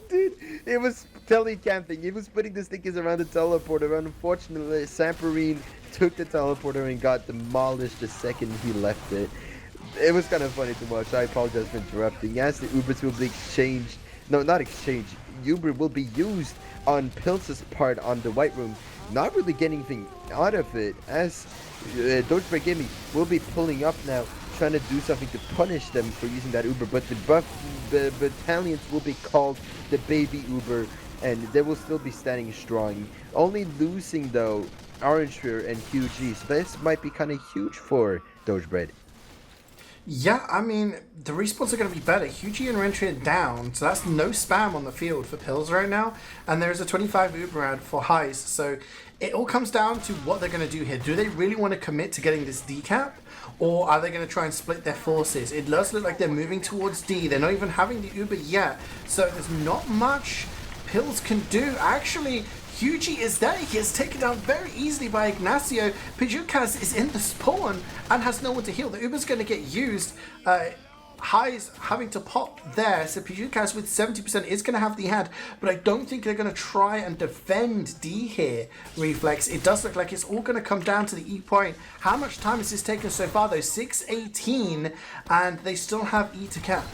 Dude, it was telecamping. He was putting the stickies around the teleporter. Unfortunately, Samperine took the teleporter and got demolished the second he left it. It was kind of funny to watch. I apologize for interrupting. As the Ubers will be exchanged. No, not exchanged. Uber will be used on Pills' part on the White Room. Not really getting anything out of it, as DOGE BREAD Gaming will be pulling up now, trying to do something to punish them for using that Uber, but the battalions will be called the Baby Uber, and they will still be standing strong. Only losing, though, Orange and QG, so this might be kind of huge for DOGE BREAD. Yeah, I mean, the respawns are going to be better. Hugie and Rentry are down, so that's no spam on the field for Pills right now. And there's a 25 Uber ad for Highs. So it all comes down to what they're going to do here. Do they really want to commit to getting this decap? Or are they going to try and split their forces? It does look like they're moving towards D. They're not even having the Uber yet. So there's not much Pills can do. Actually, Hugie is there. He is taken down very easily by Ignacio. KritzKast is in the spawn and has no one to heal. The Uber's going to get used. Highs having to pop there. So KritzKast with 70% is going to have the ad, but I don't think they're going to try and defend D here, Refleks. It does look like it's all going to come down to the E point. How much time has this taken so far though? 6:18, and they still have E to cap.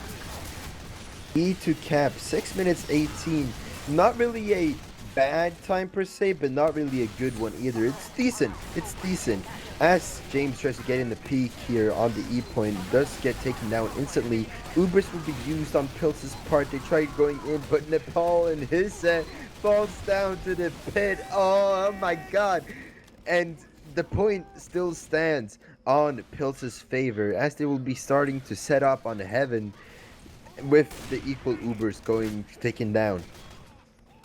E to cap, 6 minutes 18. Not really a bad time per se, but not really a good one either. It's decent. It's decent. As James tries to get in the peak here on the E point, does get taken down instantly. Ubers will be used on Pills' part. They tried going in, but Nepal and his set falls down to the pit. Oh my god. And the point still stands on Pills' favor, as they will be starting to set up on Heaven with the equal Ubers going taken down.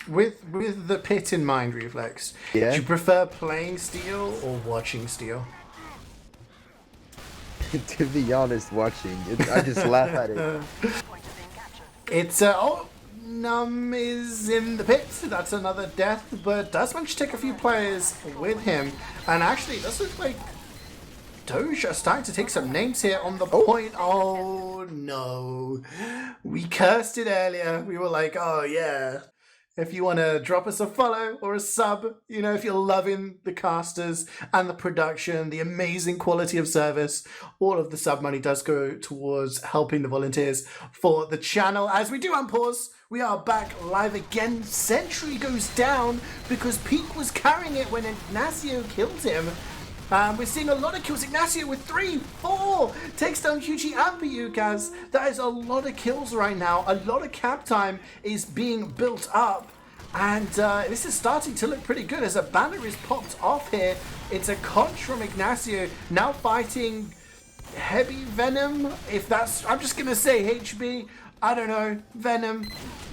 With the pit in mind, Refleks, Yeah. do you prefer playing Steel or watching Steel? To be honest, watching it, I just laugh at it. It's Num is in the pit. That's another death, but does manage to take a few players with him. And actually, it does look like Doge are starting to take some names here on the point. Oh no, we cursed it earlier. We were like, oh yeah. If you want to drop us a follow or a sub, you know, if you're loving the casters and the production, the amazing quality of service, all of the sub money does go towards helping the volunteers for the channel. As we do unpause, we are back live again. Sentry goes down because Peak was carrying it when Ignacio killed him. We're seeing a lot of kills. Ignacio with 3, 4 takes down Hugie and KritzKast. That is a lot of kills right now. A lot of cap time is being built up. And this is starting to look pretty good as a banner is popped off here. It's a conch from Ignacio now fighting Heavy Venom. If that's, I'm just going to say HB. I don't know. Venom.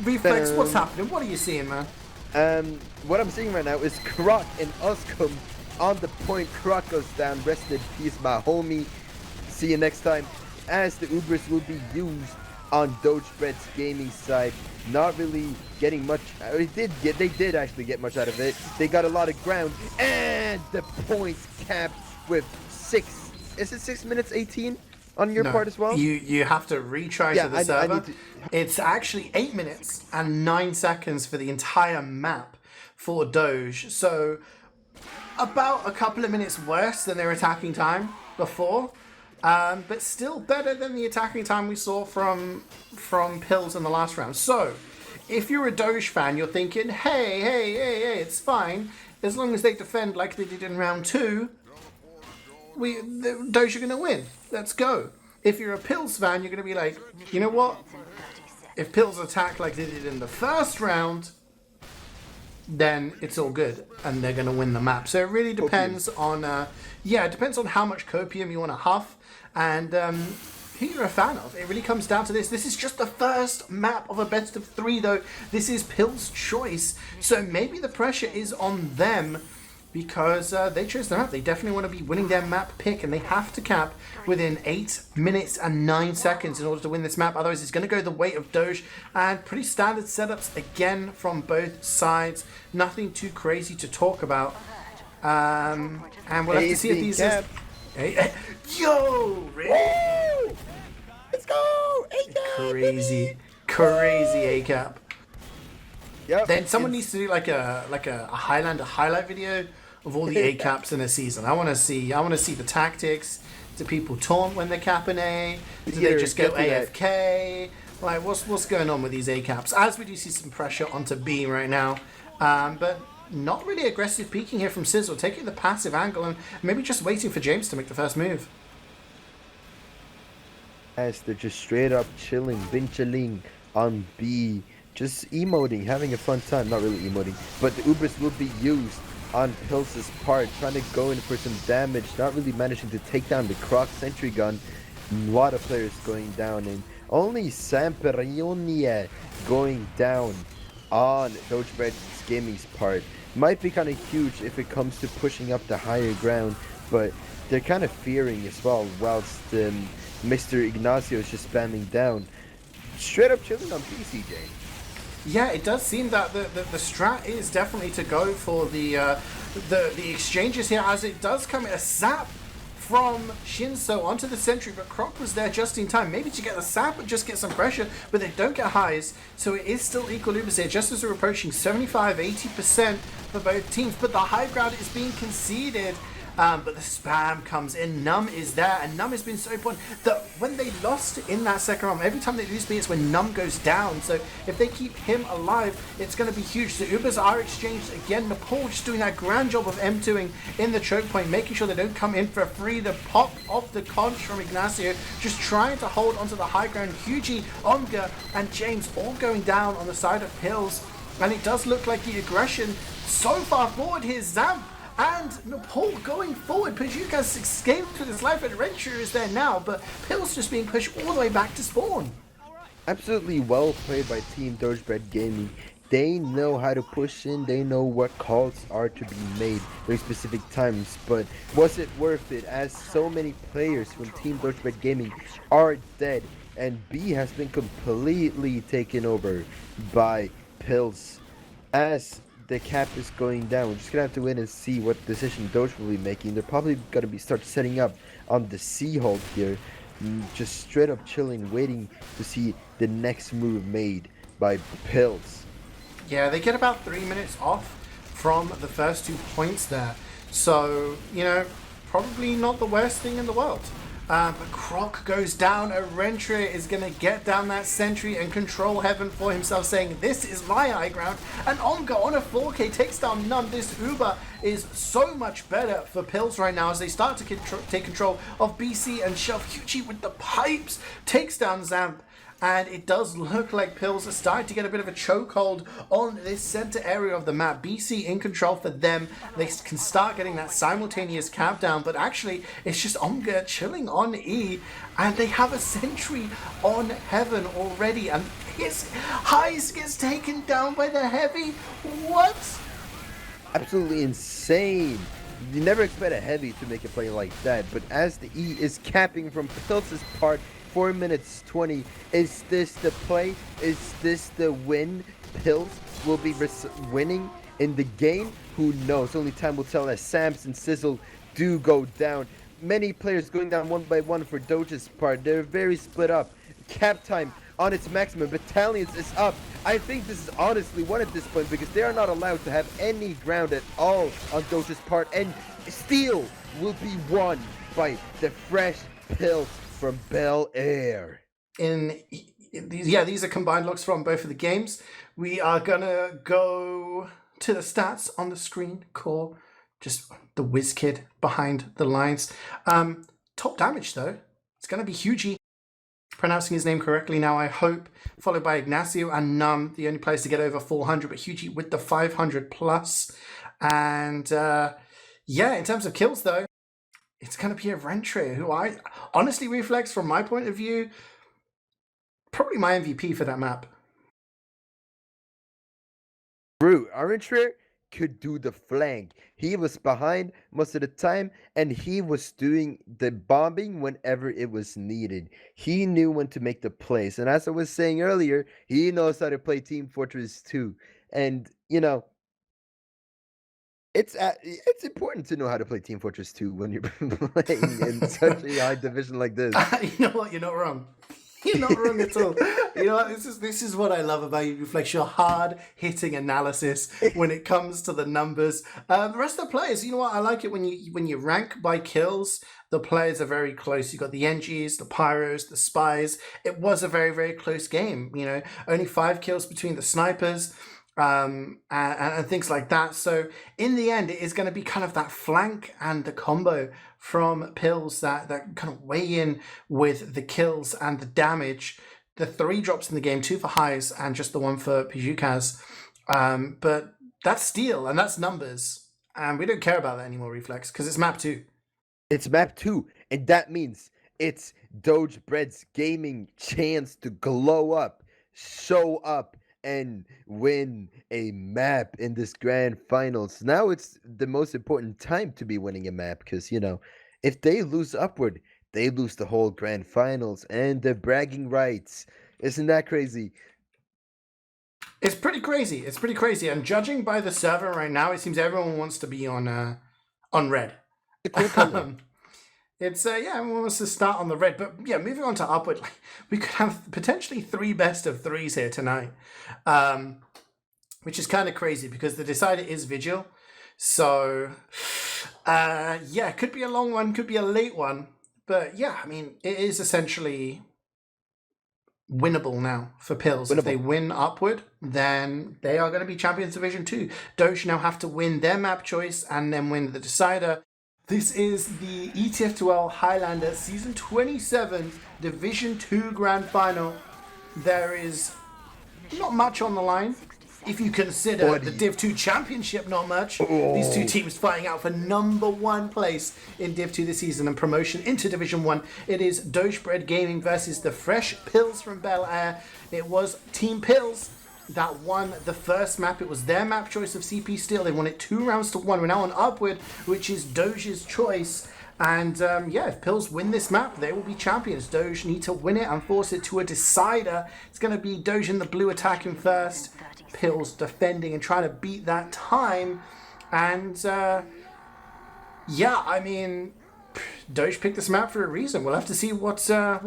Refleks, what's happening? What are you seeing, man? What I'm seeing right now is Krok and Uscom on the point. Krok goes down. Rest in peace, my homie. See you next time. As the Ubers will be used on DOGE Bread's gaming side. Not really getting much. They did actually get much out of it. They got a lot of ground, and the points capped with 6. Is it 6 minutes 18 on your part as well? You have to retry to the server. It's actually 8 minutes and 9 seconds for the entire map for Doge. So about a couple of minutes worse than their attacking time before. But still better than the attacking time we saw from Pills in the last round. So, if you're a Doge fan, you're thinking, hey, it's fine. As long as they defend like they did in round 2, the Doge are going to win. Let's go. If you're a Pills fan, you're going to be like, you know what? If Pills attack like they did in the first round, then it's all good, and they're going to win the map. So it really depends on, it depends on how much copium you want to huff, and who you're a fan of. It really comes down to this. This is just the first map of a best of 3, though. This is Pill's choice, so maybe the pressure is on them because they chose the map. They definitely want to be winning their map pick, and they have to cap within 8 minutes and 9 seconds in order to win this map. Otherwise, it's going to go the way of Doge, and pretty standard setups again from both sides. Nothing too crazy to talk about. And we'll have to see if these... Yo! Really? Let's go! Crazy A-cap. Yep. Then someone needs to do like a Highlander highlight video of all the A-caps in a season. I want to see the tactics. Do people taunt when they're capping A? Do they just go AFK? Like, what's going on with these A-caps? As we do see some pressure onto B right now, but not really aggressive peeking here from Sizzle, taking the passive angle and maybe just waiting for James to make the first move. As they're just straight up chilling, chilling on B, just emoting, having a fun time. Not really emoting, but the Ubers will be used on Pills' part, trying to go in for some damage, not really managing to take down the Krok sentry gun. A lot of players going down, and only Samperionia going down on DOGE BREAD Gaming's part. Might be kind of huge if it comes to pushing up the higher ground, but they're kind of fearing as well, whilst Mr. Ignacio is just spamming down. Straight up chilling on CeeJaey. Yeah, it does seem that the strat is definitely to go for the exchanges here, as it does come a zap from Shinso onto the sentry, but Croc was there just in time, maybe to get the sap and just get some pressure, but they don't get highs, so it is still equal Ubers here, just as we're approaching 75-80% for both teams, but the high ground is being conceded. But the spam comes in. Num is there, and Num has been so important that when they lost in that second round, every time they lose B, it's when Num goes down. So if they keep him alive, it's going to be huge. So Ubers are exchanged again. Nepal just doing that grand job of M2ing in the choke point, making sure they don't come in for free. The pop of the conch from Ignacio, just trying to hold onto the high ground. Hugie, Omga, and James all going down on the side of Pills. And it does look like the aggression so far forward here. Zamp and Nepal going forward. Pajuka's escaped with his life, and Renture is there now, but Pill's just being pushed all the way back to spawn. Absolutely well played by Team DOGE BREAD Gaming. They know how to push in, they know what calls are to be made during specific times, but was it worth it, as so many players from Team DOGE BREAD Gaming are dead, and B has been completely taken over by Pills. As the cap is going down, we're just gonna have to wait and see what decision Doge will be making. They're probably gonna start setting up on the C hold here, just straight up chilling, waiting to see the next move made by Pills. Yeah, they get about 3 minutes off from the first 2 points there, so probably not the worst thing in the world. But Croc goes down. Rentre is going to get down that sentry and control heaven for himself, saying, this is my high ground. And Omga on a 4K takes down Num. This Uber is so much better for Pills right now as they start to take control of BC and Shelf. Hugie with the pipes takes down Zamp. And it does look like Pills are starting to get a bit of a chokehold on this center area of the map. BC in control for them. They can start getting that simultaneous cap down, but actually it's just Omga chilling on E, and they have a sentry on Heaven already, and his highs gets taken down by the heavy. What? Absolutely insane. You never expect a heavy to make a play like that, but as the E is capping from Pills' part, 4 minutes 20. Is this the play? Is this the win? Pills will be winning in the game? Who knows? Only time will tell, as Sams and Sizzle do go down. Many players going down one by one for Doge's part. They're very split up. Cap time on its maximum. Battalions is up. I think this is honestly one at this point, because they are not allowed to have any ground at all on Doge's part. And Steel will be won by the fresh Pills from Bel Air. These are combined looks from both of the games. We are gonna go to the stats on the screen. Core, just the whiz kid behind the lines. Top damage though, it's gonna be Hugie. Pronouncing his name correctly now, I hope. Followed by Ignacio and Num, the only players to get over 400, but Hugie with the 500 plus. And in terms of kills though, it's going to be a Rentre, who I honestly, Refleks, from my point of view, probably my MVP for that map. Bro, Rentre could do the flank. He was behind most of the time, and he was doing the bombing whenever it was needed. He knew when to make the plays, and as I was saying earlier, he knows how to play Team Fortress 2. And it's important to know how to play Team Fortress 2 when you're playing in such a high division like this. You know what? You're not wrong. You're not wrong at all. You know what? This is what I love about you, Refleks, your hard-hitting analysis when it comes to the numbers. The rest of the players, you know what? I like it when you rank by kills. The players are very close. You got the NGs, the Pyros, the Spies. It was a very, very close game. Only 5 kills between the snipers. And things like that. So in the end, it is going to be kind of that flank and the combo from Pills that kind of weigh in with the kills and the damage. The 3 drops in the game, 2 for highs and just the 1 for Pajukas. But that's Steel and that's numbers. And we don't care about that anymore, Refleks, because it's map 2. It's map 2, and that means It's Doge Bread's gaming chance to glow up, show up, and win a map in this grand finals. Now it's the most important time to be winning a map because, you know, if they lose upward, they lose the whole grand finals and the bragging rights. Isn't that crazy? It's pretty crazy. It's pretty crazy. And judging by the server right now, it seems everyone wants to be on red. A cool color. It's yeah, everyone wants to start on the red. But yeah, moving on to upward, like, we could have potentially 3 best of 3s here tonight, which is kind of crazy because the decider is Vigil. So yeah, could be a long one, could be a late one. But yeah, I mean, it is essentially winnable now for Pills. If they win upward, then they are going to be champions Division 2. Doge now have to win their map choice and then win the decider. This is the ETF2L Highlander Season 27 Division 2 Grand Final. There is not much on the line. If you consider the Div 2 Championship, not much. These two teams fighting out for number 1 place in Div 2 this season and promotion into Division 1. It is DOGE BREAD Gaming versus the Fresh Pills from Bel Air. It was Team Pills that won the first map. It was their map choice of CP Steel. They won it 2 rounds to 1. We're now on Upward, which is Doge's choice. And yeah, if Pills win this map, they will be champions. Doge need to win it and force it to a decider. It's going to be Doge in the blue attacking first, Pills defending and trying to beat that time. And yeah, I mean, Doge picked this map for a reason. We'll have to see what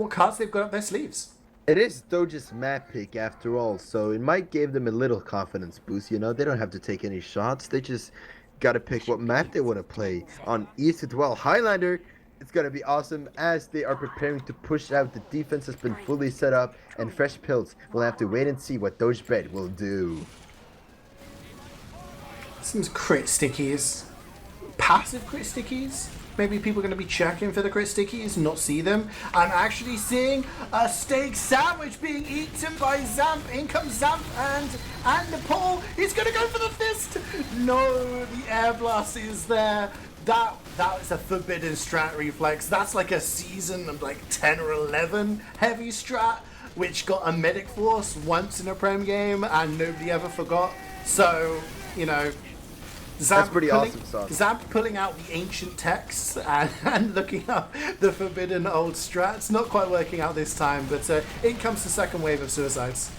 cards they've got up their sleeves. It is Doge's map pick after all, so it might give them a little confidence boost, you know? They don't have to take any shots, they just gotta pick what map they want to play. On ETF2L Highlander, it's gonna be awesome as they are preparing to push out. The defense has been fully set up, and Fresh Pills will have to wait and see what Doge Bread will do. Some crit stickies. Passive crit stickies? Maybe people are going to be checking for the crit stickies, not see them. I'm actually seeing a steak sandwich being eaten by Zamp. In comes Zamp and Nepal. He's going to go for the fist. No, the air blast is there. That is a forbidden strat reflex. That's like a season of like 10 or 11 heavy strat, which got a medic force once in a Prem game and nobody ever forgot. So, you know, That's pretty awesome sauce. Zamp pulling out the ancient texts and looking up the forbidden old strats. Not quite working out this time, but in comes the second wave of suicides.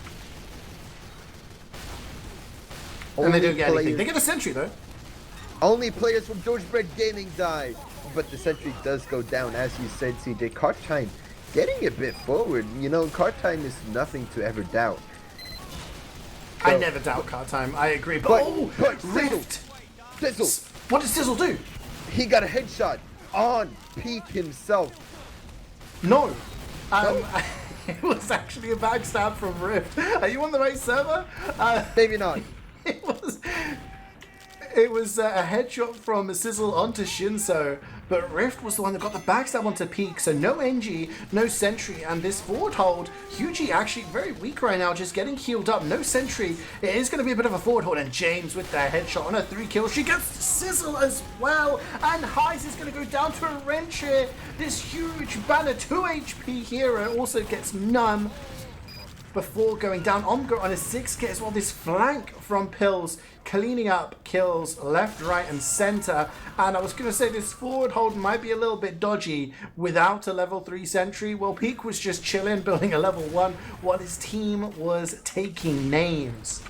And they don't get anything. They get a sentry though. Only players from Doge Bread Gaming die. But the sentry does go down, as you said, CeeJaey. Card time getting a bit forward. You know, card time is nothing to ever doubt. So, I never doubt card time. I agree. But Rift! Sizzle. What did Sizzle do? He got a headshot on Peak himself. No. It was actually a backstab from Rift. Are you on the right server? Maybe not. It was a headshot from Sizzle onto Shinso, but Rift was the one that got the backstab onto Peak, so no NG, no sentry, and this forward hold, Hugie actually very weak right now, just getting healed up, no sentry. It is going to be a bit of a forward hold, and James with the headshot on her 3 kills. She gets Sizzle as well, and Heise is going to go down to a wrench here. This huge banner 2 HP hero also gets none before going down. Omgar on a 6 kit as well. This flank from Pills, cleaning up kills left, right, and center. And I was going to say this forward hold might be a little bit dodgy without a level 3 sentry. Well, Peak was just chilling, building a level 1 while his team was taking names.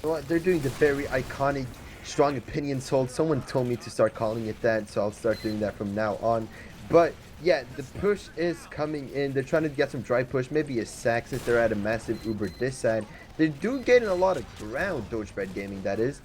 Well, they're doing the very iconic strong opinions hold. Someone told me to start calling it that, so I'll start doing that from now on. But yeah, the push is coming in. They're trying to get some dry push, maybe a sack since they're at a massive Uber this side. They do getting a lot of ground, Doge Bread Gaming that is.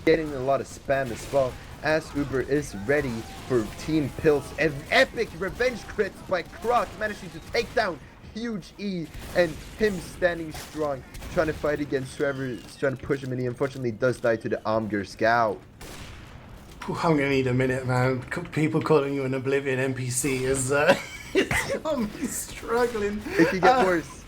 Getting a lot of spam as well, as Uber is ready for Team Pills. An epic revenge crit by Croc, managing to take down Huge E, and him standing strong, trying to fight against whoever is trying to push him, and he unfortunately does die to the Omgar Scout. I'm gonna need a minute, man. People calling you an Oblivion NPC is it's got me struggling. It can get worse.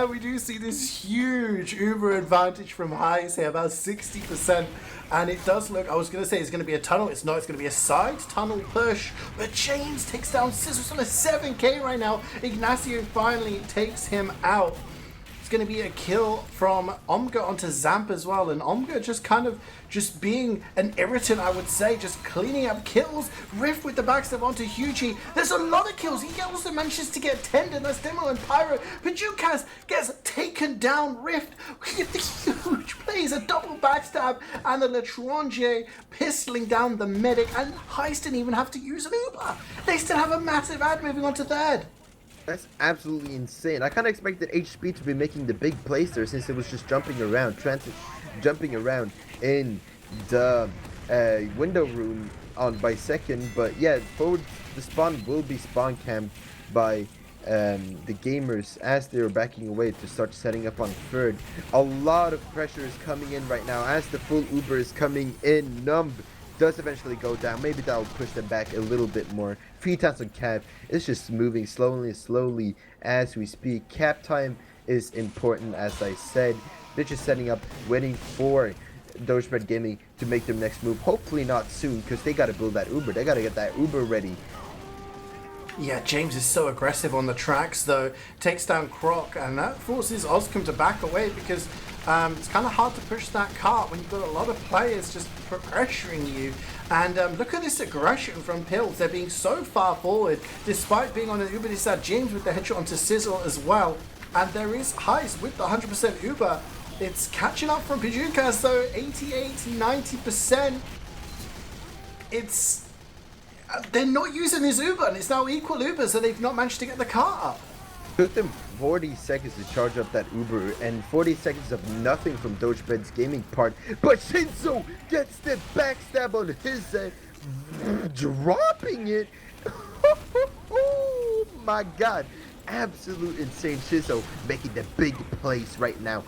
We do see this huge Uber advantage from highs here, about 60%. And it does look, I was going to say it's going to be a tunnel. It's not, it's going to be a side tunnel push. But James takes down Scissors on a 7k right now. Ignacio finally takes him out. It's going to be a kill from Omga onto Zamp as well. And Omga just kind of just being an irritant, I would say. Just cleaning up kills. Rift with the backstab onto CeeJaey. There's a lot of kills. He also manages to get Tendon. That's Demo and Pyro. KritzKast gets taken down. Rift with the huge plays. A double backstab. And the L'Étranger pistoling down the medic. And Heist didn't even have to use an Uber. They still have a massive ad moving on to third. That's absolutely insane. I kind of expected HP to be making the big plays there since it was just jumping around, jumping around in the window room on by second. But yeah, forward the spawn will be spawn camped by the gamers as they are backing away to start setting up on third. A lot of pressure is coming in right now as the full Uber is coming in. Numb does eventually go down. Maybe that will push them back a little bit more. 3 times on cap. It's just moving slowly as we speak. Cap time is important, as I said. They're just setting up, waiting for DOGE BREAD Gaming to make their next move. Hopefully not soon, because they got to build that Uber. They got to get that Uber ready. Yeah, James is so aggressive on the tracks though. Takes down Croc, and that forces Oscom to back away because it's kind of hard to push that cart when you've got a lot of players just pressuring you. And look at this aggression from Pills. They're being so far forward despite being on an Uber. This James with the headshot onto Sizzle as well. And there is Heist with the 100% Uber. It's catching up from KritzKast though, 88-90%. It's... they're not using his Uber, and it's now equal Uber, so they've not managed to get the car up. Took them 40 seconds to charge up that Uber, and 40 seconds of nothing from DOGE BREAD's gaming part. But Shinzo gets the backstab on his dropping it. Oh my god. Absolute insane. Shinzo making the big plays right now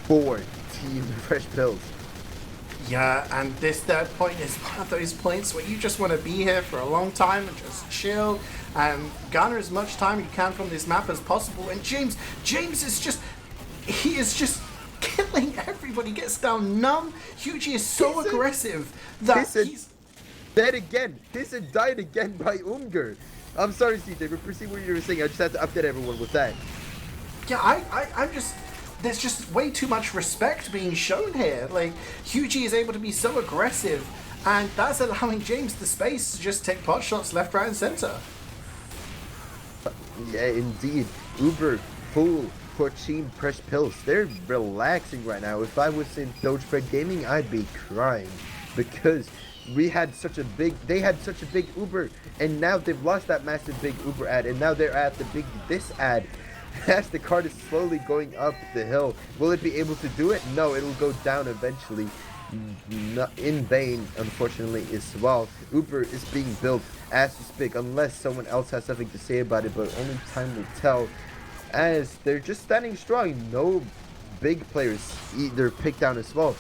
for Team Fresh Pills. Yeah, and this third point is one of those points where you just want to be here for a long time and just chill and garner as much time you can from this map as possible. And James is just, he is just killing everybody. Gets down Numb. CeeJaey is so aggressive that he's dead again. This died again by Umger. I'm sorry, CeeJaey, but proceed what you were saying. I just had to update everyone with that. Yeah, I'm just... there's just way too much respect being shown here. Like, CeeJaey is able to be so aggressive, and that's allowing James the space to just take pot shots left, right, and center. Yeah, indeed. Uber full for Team Fresh Pills. They're relaxing right now. If I was in DOGE BREAD Gaming, I'd be crying because they had such a big Uber, and now they've lost that massive big Uber ad, and now they're at the big this ad. As the cart is slowly going up the hill. Will it be able to do it? No, it'll go down eventually. Not in vain, unfortunately, as well. Uber is being built as we speak, unless someone else has something to say about it, but only time will tell. As they're just standing strong. No big players either picked down as well.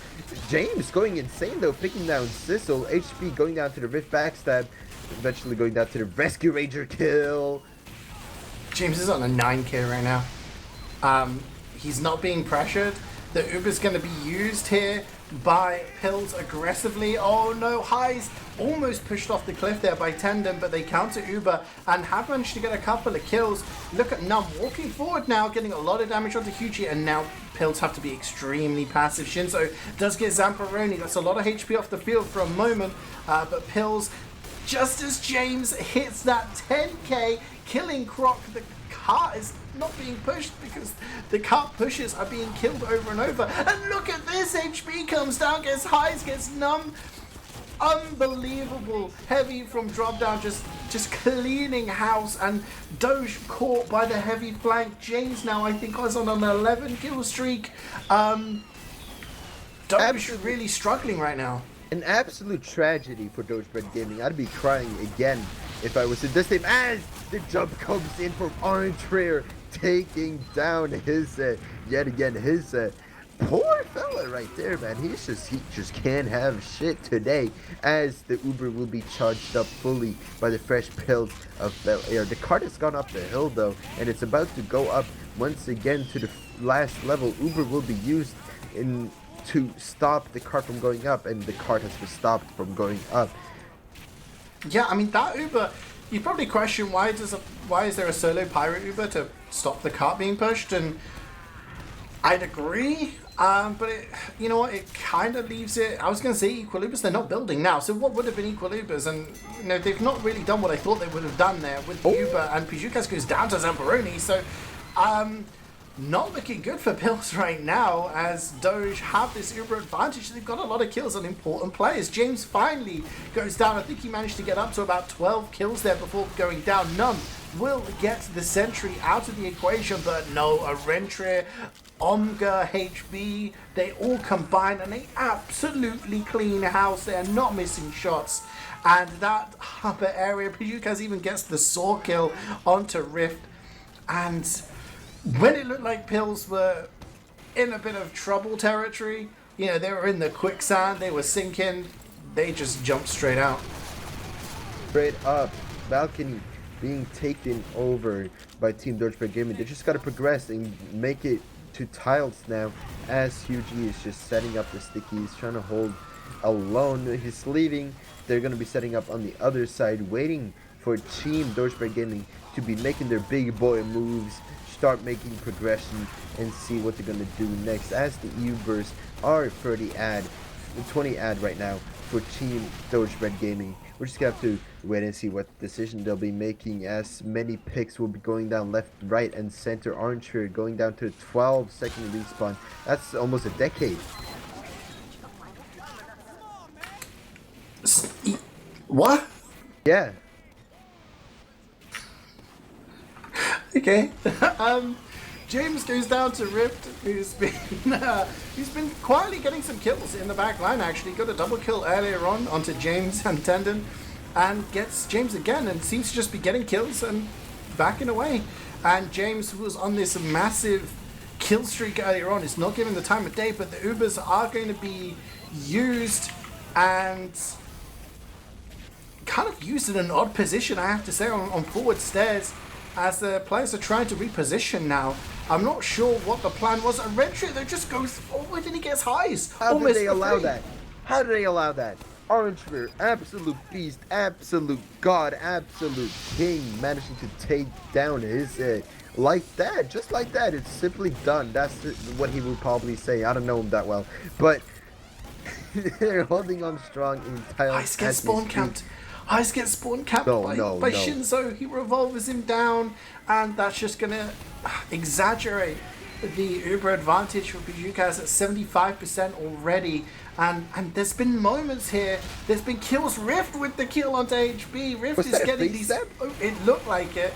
James going insane though, picking down Sizzle. HP going down to the Rift backstab, eventually going down to the Rescue Ranger kill. James is on a 9k right now. He's not being pressured. The Uber's going to be used here by Pills aggressively. Oh no, Highs almost pushed off the cliff there by Tendon, but they counter Uber and have managed to get a couple of kills. Look at Numb walking forward now, getting a lot of damage onto CeeJaey, and now Pills have to be extremely passive. Shinzo does get Zamperoni. That's a lot of HP off the field for a moment, but Pills, just as James hits that 10k, killing Croc, the cart is not being pushed because the cart pushes are being killed over and over. And look at this, HP comes down, gets Highs, gets Numb. Unbelievable. Heavy from drop down, just cleaning house, and Doge caught by the heavy flank. James now I think was on an 11 kill streak. Doge really struggling right now. An absolute tragedy for DOGE BREAD Gaming. I'd be crying again if I was in this team, as the jump comes in from Orange Rare, taking down his yet again his poor fella right there, man. He just can't have shit today, as the Uber will be charged up fully by the Fresh Pills of Bel Air. The cart has gone up the hill though, and it's about to go up once again to the last level. Uber will be used to stop the cart from going up, and the cart has been stopped from going up. Yeah, I mean, that Uber, you probably question why is there a solo pirate Uber to stop the cart being pushed, and I'd agree, but you know what, it kind of leaves it, I was going to say equal Ubers, they're not building now, so what would have been equal Ubers, and you know, they've not really done what I thought they would have done there with Uber, and PyJuKast goes down to Zamperoni, so not looking good for Pills right now, as Doge have this Uber advantage. They've got a lot of kills on important players. James finally goes down. I think he managed to get up to about 12 kills there before going down. None will get the sentry out of the equation, but no, a Rentry, Omga, HB, they all combine and they absolutely clean house. They are not missing shots. And that upper area, PyJuKast even gets the saw kill onto Rift. And when it looked like Pills were in a bit of trouble territory, you know, they were in the quicksand, they were sinking, they just jumped straight out. Straight up, balcony being taken over by Team DOGE BREAD GAMING. They just got to progress and make it to tiles now, as CeeJaey is just setting up the sticky. He's trying to hold alone. He's leaving. They're going to be setting up on the other side, waiting for Team DOGE BREAD GAMING to be making their big boy moves, start making progression, and see what they're going to do next, as the Ubers are 20 ad right now for Team DOGE BREAD GAMING. We're just going to have to wait and see what decision they'll be making, as many picks will be going down left, right, and center. Archer going down to 12-second respawn. That's almost a decade. What? Yeah. Okay. James goes down to Rift, who's been quietly getting some kills in the back line. Actually, got a double kill earlier on onto James and Tendon, and gets James again, and seems to just be getting kills and backing away. And James was on this massive kill streak earlier on. It's not given the time of day, but the Ubers are going to be used, and kind of used in an odd position, I have to say, on forward stairs, as the players are trying to reposition now. I'm not sure what the plan was. A Rentry that just goes forward and he gets highs. How did they allow that? How did they allow that? Archer, absolute beast, absolute god, absolute king, managing to take down his like that, just like that. It's simply done. That's what he would probably say. I don't know him that well, but they're holding on strong in tiles. Ice gets spawn camped. Ice gets spawn camped by Shinzo. He revolvers him down, and that's just gonna exaggerate the Uber advantage for PyJuKast at 75% already. And there's been moments here. There's been kills. Rift with the kill onto HB. Rift is getting these. It looked like it.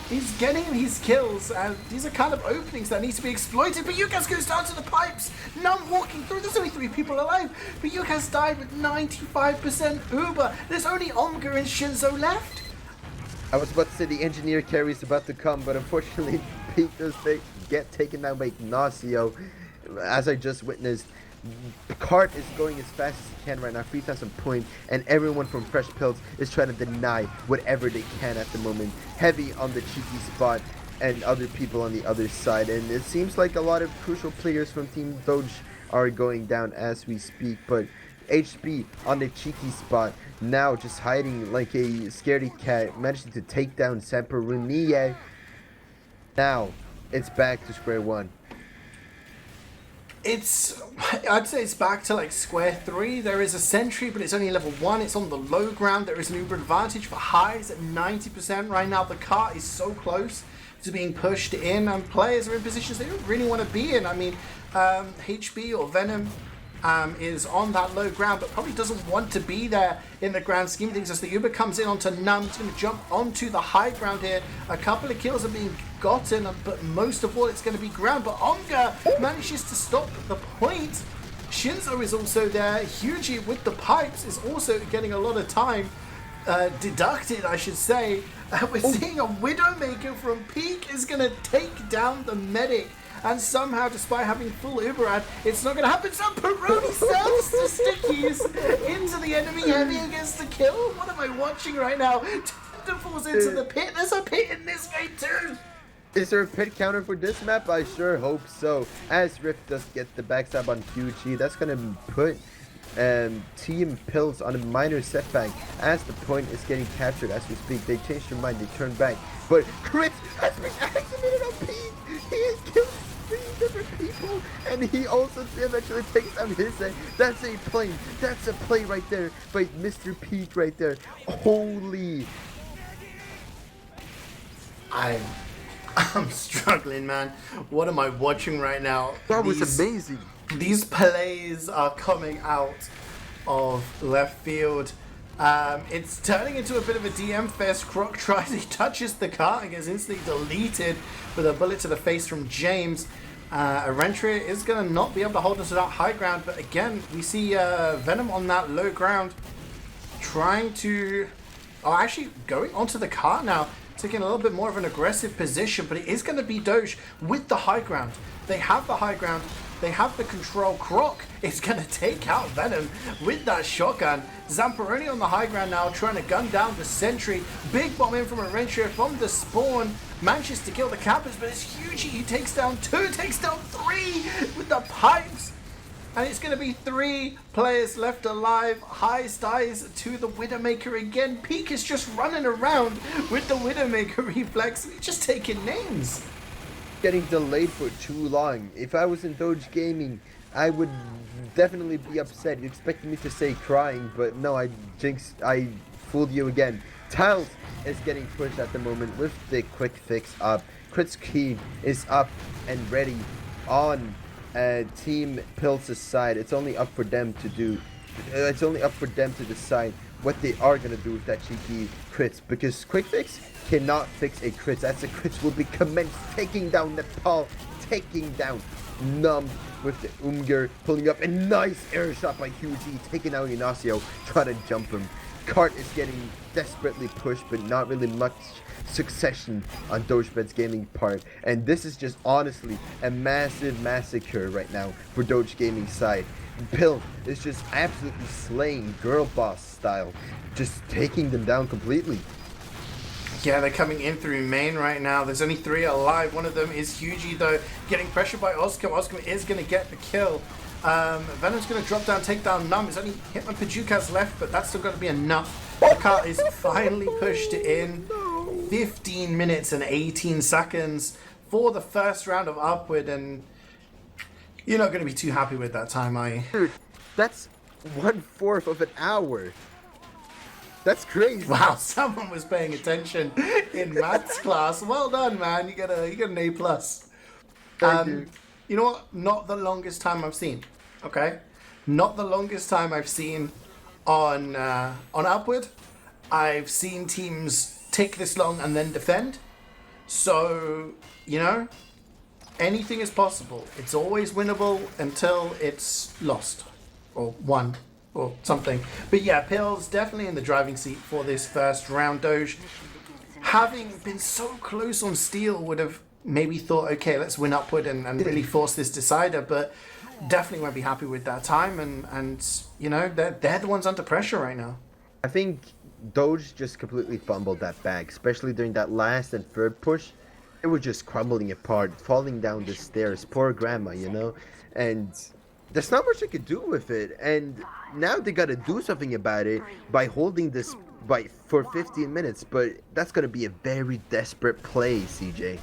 He's getting these kills, and these are kind of openings that need to be exploited. But PyJuKast goes down to the pipes. None walking through. There's only 3 people alive. But PyJuKast died with 95% Uber. There's only Omga and Shinzo left. I was about to say the engineer carry is about to come, but unfortunately, Pete does get taken down by Ignacio, as I just witnessed. Cart is going as fast as he can right now, 3,000 points, and everyone from Fresh Pills is trying to deny whatever they can at the moment. Heavy on the cheeky spot, and other people on the other side, and it seems like a lot of crucial players from Team Doge are going down as we speak, but HB on the cheeky spot, now just hiding like a scaredy cat, managing to take down Zamperoni. Now, it's back to square one. I'd say it's back to like square 3. There is a sentry, but it's only level 1. It's on the low ground. There is an Uber advantage for highs at 90% right now. The cart is so close to being pushed in, and players are in positions they don't really want to be in. I mean, HB or Venom is on that low ground, but probably doesn't want to be there in the grand scheme of things. As the Uber comes in onto Num, he's going to jump onto the high ground here. A couple of kills are being gotten, but most of all it's going to be ground. But Omga manages to stop the point. Shinzo is also there. Hugie with the pipes is also getting a lot of time deducted, I should say. We're seeing a Widowmaker from Peak is going to take down the medic. And somehow, despite having full Uber ad, it's not going to happen. Zamperoni sells the stickies into the enemy heavy and gets the kill. What am I watching right now? Tender falls into the pit. There's a pit in this game too. Is there a pit counter for this map? I sure hope so. As Rift does get the backstab on QG, that's gonna put Team Pills on a minor setback as the point is getting captured as we speak. They changed their mind, they turned back. But Kritz has been activated on Pete! He has killed 3 different people, and he also eventually takes down his end. That's a play. That's a play right there by Mr. Pete right there. Holy. I'm struggling, man. What am I watching right now? That was amazing. These plays are coming out of left field. It's turning into a bit of a DM fest. Croc tries, he touches the car and gets instantly deleted with a bullet to the face from James. Arentria is going to not be able to hold us to that high ground, but again, we see Venom on that low ground trying to... Oh, actually going onto the car now, taking a little bit more of an aggressive position, but it is going to be Doge with the high ground. They have the high ground. They have the control. Croc is going to take out Venom with that shotgun. Zamperoni on the high ground now, trying to gun down the sentry. Big bomb in from Arentria from the spawn. Manages to kill the cappers, but it's huge. He takes down 2, takes down 3 with the pipes. And it's going to be 3 players left alive. Highest eyes to the Widowmaker again. Peak is just running around with the Widowmaker reflex. Just taking names. Getting delayed for too long. If I was in Doge Gaming, I would definitely be upset. You expected me to say crying, but no, I fooled you again. Tiles is getting pushed at the moment with the quick fix up. KritzKast is up and ready on Team Pills' side. It's only up for them to do. It's only up for them to decide what they are gonna do with that cheeky crits, because quick fix cannot fix a crit. As a crit will be commenced, taking down Nepal, taking down Numb with the Umger, pulling up a nice air shot by QG, taking out Ignacio, trying to jump him. Cart is getting desperately pushed, but not really much succession on DOGE BREAD Gaming part, and this is just honestly a massive massacre right now for DOGE Gaming side. Pill is just absolutely slaying girl boss style, just taking them down completely. Yeah, they're coming in through main right now. There's only 3 alive. One of them is Hugie though, getting pressured by Oscar. Oscar is going to get the kill. Venom's going to drop down, take down Numb. It's only Hitman Pajukas left, but that's still going to be enough. The car is finally pushed in. 15 minutes and 18 seconds for the first round of Upward, and you're not going to be too happy with that time, are you? Dude, that's 1/4 of an hour. That's crazy. Wow, someone was paying attention in maths class. Well done, man. You get an A+. Thank you. You know what? Not the longest time I've seen. Okay, not the longest time I've seen on Upward. I've seen teams take this long and then defend. So, you know, anything is possible. It's always winnable until it's lost or won or something. But yeah, Pills definitely in the driving seat for this first round. Doge, having been so close on Steel, would have maybe thought, okay, let's win Upward and really force this decider, but definitely won't be happy with that time, and you know, they're the ones under pressure right now. I think Doge just completely fumbled that bag, especially during that last and third push. It was just crumbling apart, falling down the stairs. Poor grandma, you know? And there's not much they could do with it. And now they gotta do something about it by holding this for 15 minutes. But that's gonna be a very desperate play, CeeJaey.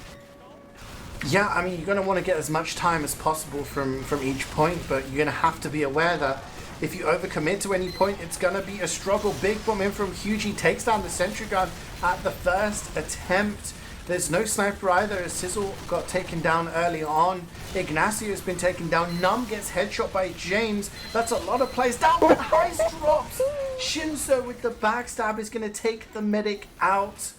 Yeah, I mean, you're going to want to get as much time as possible from each point, but you're going to have to be aware that if you overcommit to any point, it's going to be a struggle. Big bomb in from Hugie, takes down the sentry gun at the first attempt. There's no sniper either, as Sizzle got taken down early on. Ignacio has been taken down. Numb gets headshot by James. That's a lot of plays down, but Heist drops. Shinzo with the backstab is going to take the medic out.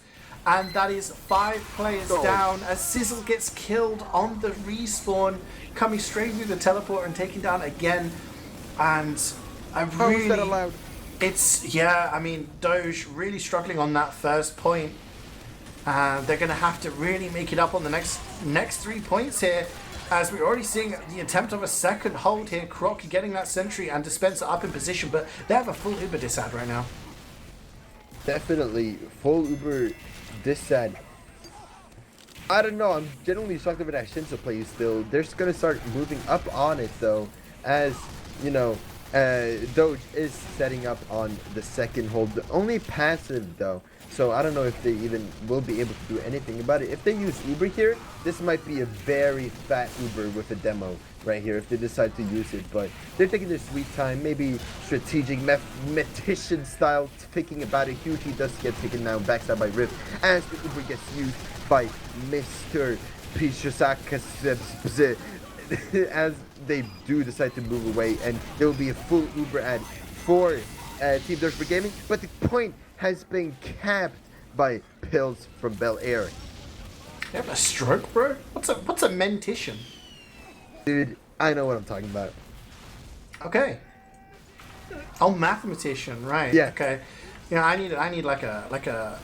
And that is 5 players down as Sizzle gets killed on the respawn, coming straight through the teleporter and taking down again. And I really... How is that allowed? It's, yeah, I mean, Doge really struggling on that first point. They're going to have to really make it up on the next 3 points here, as we're already seeing the attempt of a second hold here. Croc getting that sentry and Dispenser up in position, but they have a full Uber disad right now. Definitely full Uber disad. I don't know. I'm genuinely shocked over that Shinzo play still. They're just gonna start moving up on it though, as you know, Doge is setting up on the second hold. The only passive though, so I don't know if they even will be able to do anything about it. If they use Uber here, this might be a very fat Uber with a demo right here if they decide to use it. But they're taking their sweet time, maybe strategic mathematician style, thinking about it. Huge, he does get taken down, backstab by Rift, as the Uber gets used by Mr. Pishosakas as they do decide to move away, and there will be a full Uber ad for Team DOGE BREAD GAMING, but the point has been capped by Pills from Bel Air. You have a stroke, bro? What's a mentition? Dude, I know what I'm talking about. Okay. Oh, mathematician, right? Yeah. Okay. You know, I need like a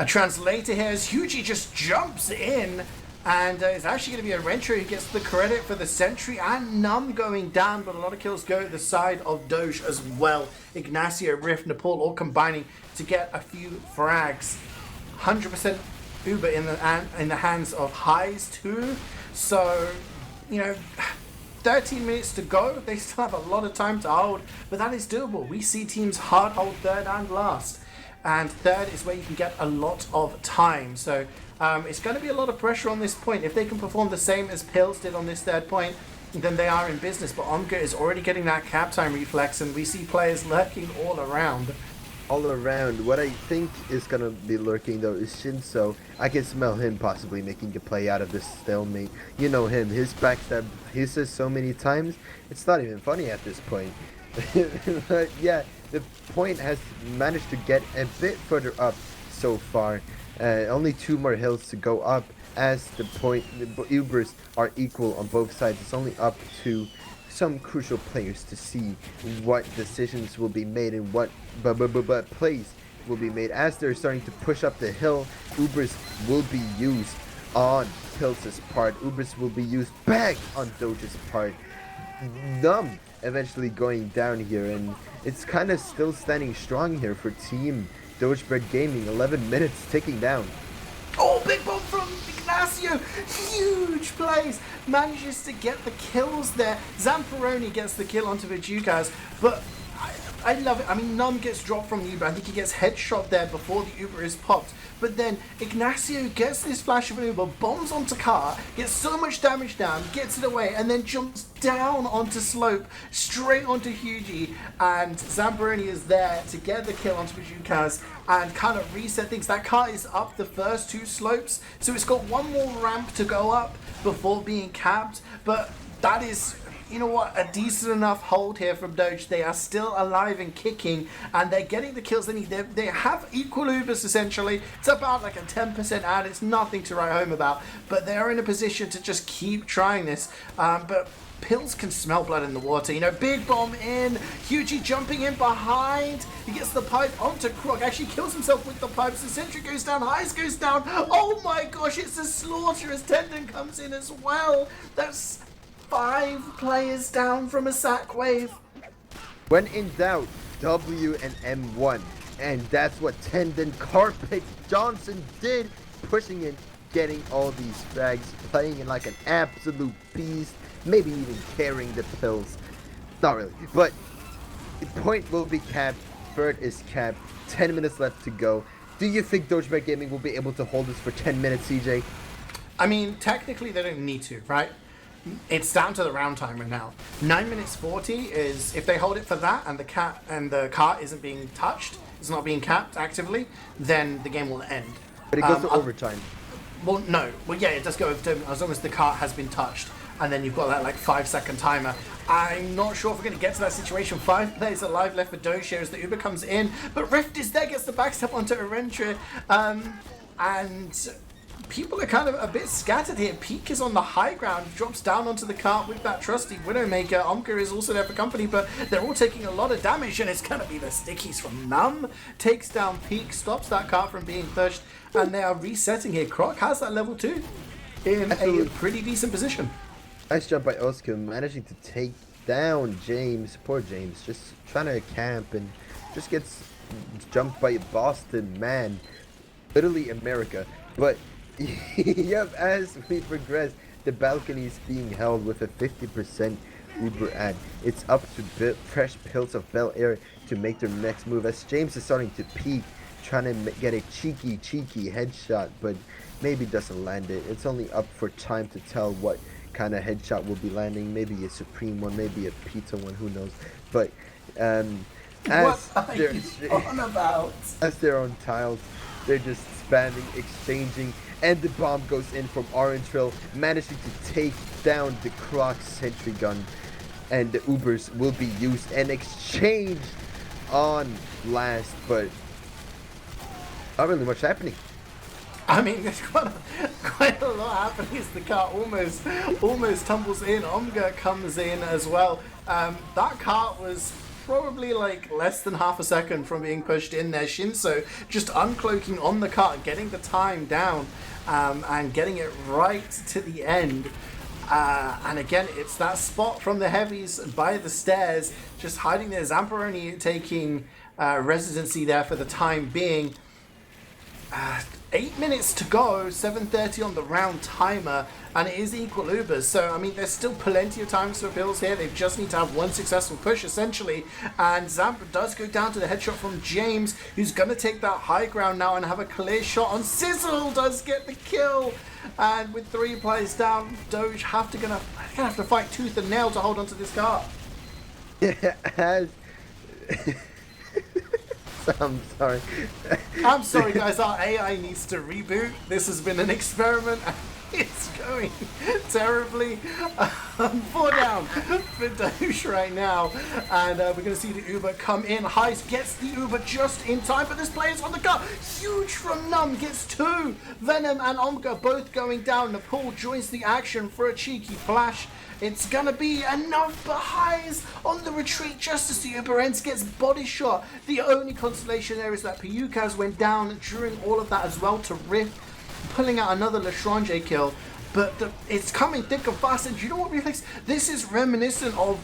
translator here. As Hugie just jumps in, and it's actually going to be a Rentry who gets the credit for the sentry, and Numb going down, but a lot of kills go to the side of Doge as well. Ignacio, Rift, Nepal all combining to get a few frags. 100% Uber in the hands of Highs too. So, you know, 13 minutes to go. They still have a lot of time to hold, but that is doable. We see teams hard hold third and last. And third is where you can get a lot of time. So it's going to be a lot of pressure on this point. If they can perform the same as Pills did on this third point, then they are in business. But Omga is already getting that cap time reflex, and we see players lurking all around. All around. What I think is going to be lurking, though, is Shinzo. I can smell him possibly making a play out of this stalemate. You know him. His backstab, he says so many times, it's not even funny at this point. But yeah, the point has managed to get a bit further up so far. Only 2 more hills to go up, as the Ubers are equal on both sides. It's only up to some crucial players to see what decisions will be made and what plays will be made. As they're starting to push up the hill, Ubers will be used on Pills' part. Ubers will be used back on Doge's part. Numb eventually going down here, and it's kind of still standing strong here for Team DOGE BREAD GAMING. 11 minutes ticking down. Oh, big bomb from Ignacio. Huge plays. Manages to get the kills there. Zamperoni gets the kill onto Viethoofd, but I love it. I mean, Numb gets dropped from the Uber. I think he gets headshot there before the Uber is popped. But then Ignacio gets this flash of an Uber, bombs onto car, gets so much damage down, gets it away, and then jumps down onto slope, straight onto Hugie. And Zamperoni is there to get the kill onto Viethoofd and kind of reset things. That car is up the first 2 slopes, so it's got 1 more ramp to go up before being capped. But that is, you know what, a decent enough hold here from Doge. They are still alive and kicking, and they're getting the kills they need. They have equal Ubers essentially. It's about like a 10% ad. It's nothing to write home about, but they're in a position to just keep trying this. But Pills can smell blood in the water. You know, big bomb in, Hugie jumping in behind. He gets the pipe onto Croc. Actually kills himself with the pipes. The sentry goes down, Highs goes down. Oh my gosh, it's a slaughter as Tendon comes in as well. That's 5 players down from a sack wave. When in doubt, W and M1. And that's what Tendon Carpet Johnson did, pushing in, getting all these frags, playing in like an absolute beast, maybe even carrying the Pills. Not really, but the point will be capped, third is capped, 10 minutes left to go. Do you think DOGE BREAD GAMING will be able to hold this for 10 minutes, CeeJaey? I mean, technically they don't need to, right? It's down to the round timer now. 9 minutes 40 is, if they hold it for that and the car isn't being touched, it's not being capped actively, then the game will end. But it goes to overtime. Well, no. Well, yeah, it does go over as long as the cart has been touched, and then you've got that like 5-second timer. I'm not sure if we're going to get to that situation. 5 players alive left for Doge here as the Uber comes in, but Rift is there, gets the backstep onto Arentra, and people are kind of a bit scattered here. Peak is on the high ground, drops down onto the cart with that trusty Widowmaker. Omka is also there for company, but they're all taking a lot of damage, and it's going to be the stickies from Numb. Takes down Peak, stops that cart from being pushed, and they are resetting here. Croc has that level 2 in a pretty decent position. Nice jump by Oscar, managing to take down James. Poor James, just trying to camp and just gets jumped by Boston, man. Literally America. But Yep, as we progress, the balcony is being held with a 50% Uber ad. It's up to Fresh Pills of Bel Air to make their next move as James is starting to peek, trying to get a cheeky headshot, but maybe doesn't land it. It's only up for time to tell what kind of headshot will be landing. Maybe a supreme one, maybe a pizza one, who knows. But What are you on about? as they're on tiles, they're just spamming, exchanging, and the bomb goes in from Orange Trail, managing to take down the Croc sentry gun, and the Ubers will be used and exchanged on last, but not really much happening. I mean, there's quite a lot happening as the car almost tumbles in. Omga comes in as well. That cart was probably like less than half a second from being pushed in there. Shinso just uncloaking on the cart, getting the time down, and getting it right to the end. And again, it's that spot from the heavies by the stairs, just hiding there. Zamperoni taking residency there for the time being. 8 minutes to go, 7:30 on the round timer, and it is equal Ubers. So, I mean, there's still plenty of time for Bills here. They just need to have one successful push, essentially. And Zampa does go down to the headshot from James, who's going to take that high ground now and have a clear shot on Sizzle. Does get the kill. And with 3 players down, Doge gonna have to fight tooth and nail to hold onto this car. As I'm sorry. I'm sorry, guys. Our AI needs to reboot. This has been an experiment. It's going terribly. 4 down for Doge right now. And we're going to see the Uber come in. Heist gets the Uber just in time, but this player's on the car. Huge from Num gets 2. Venom and Omga both going down. Nepal joins the action for a cheeky flash. It's gonna be enough, but Highs on the retreat just as the Uber ends, gets body shot. The only consolation there is that Piyukaz went down during all of that as well to Rift, pulling out another Lestrange kill. But it's coming thick and fast, and you know what, Refleks? This is reminiscent of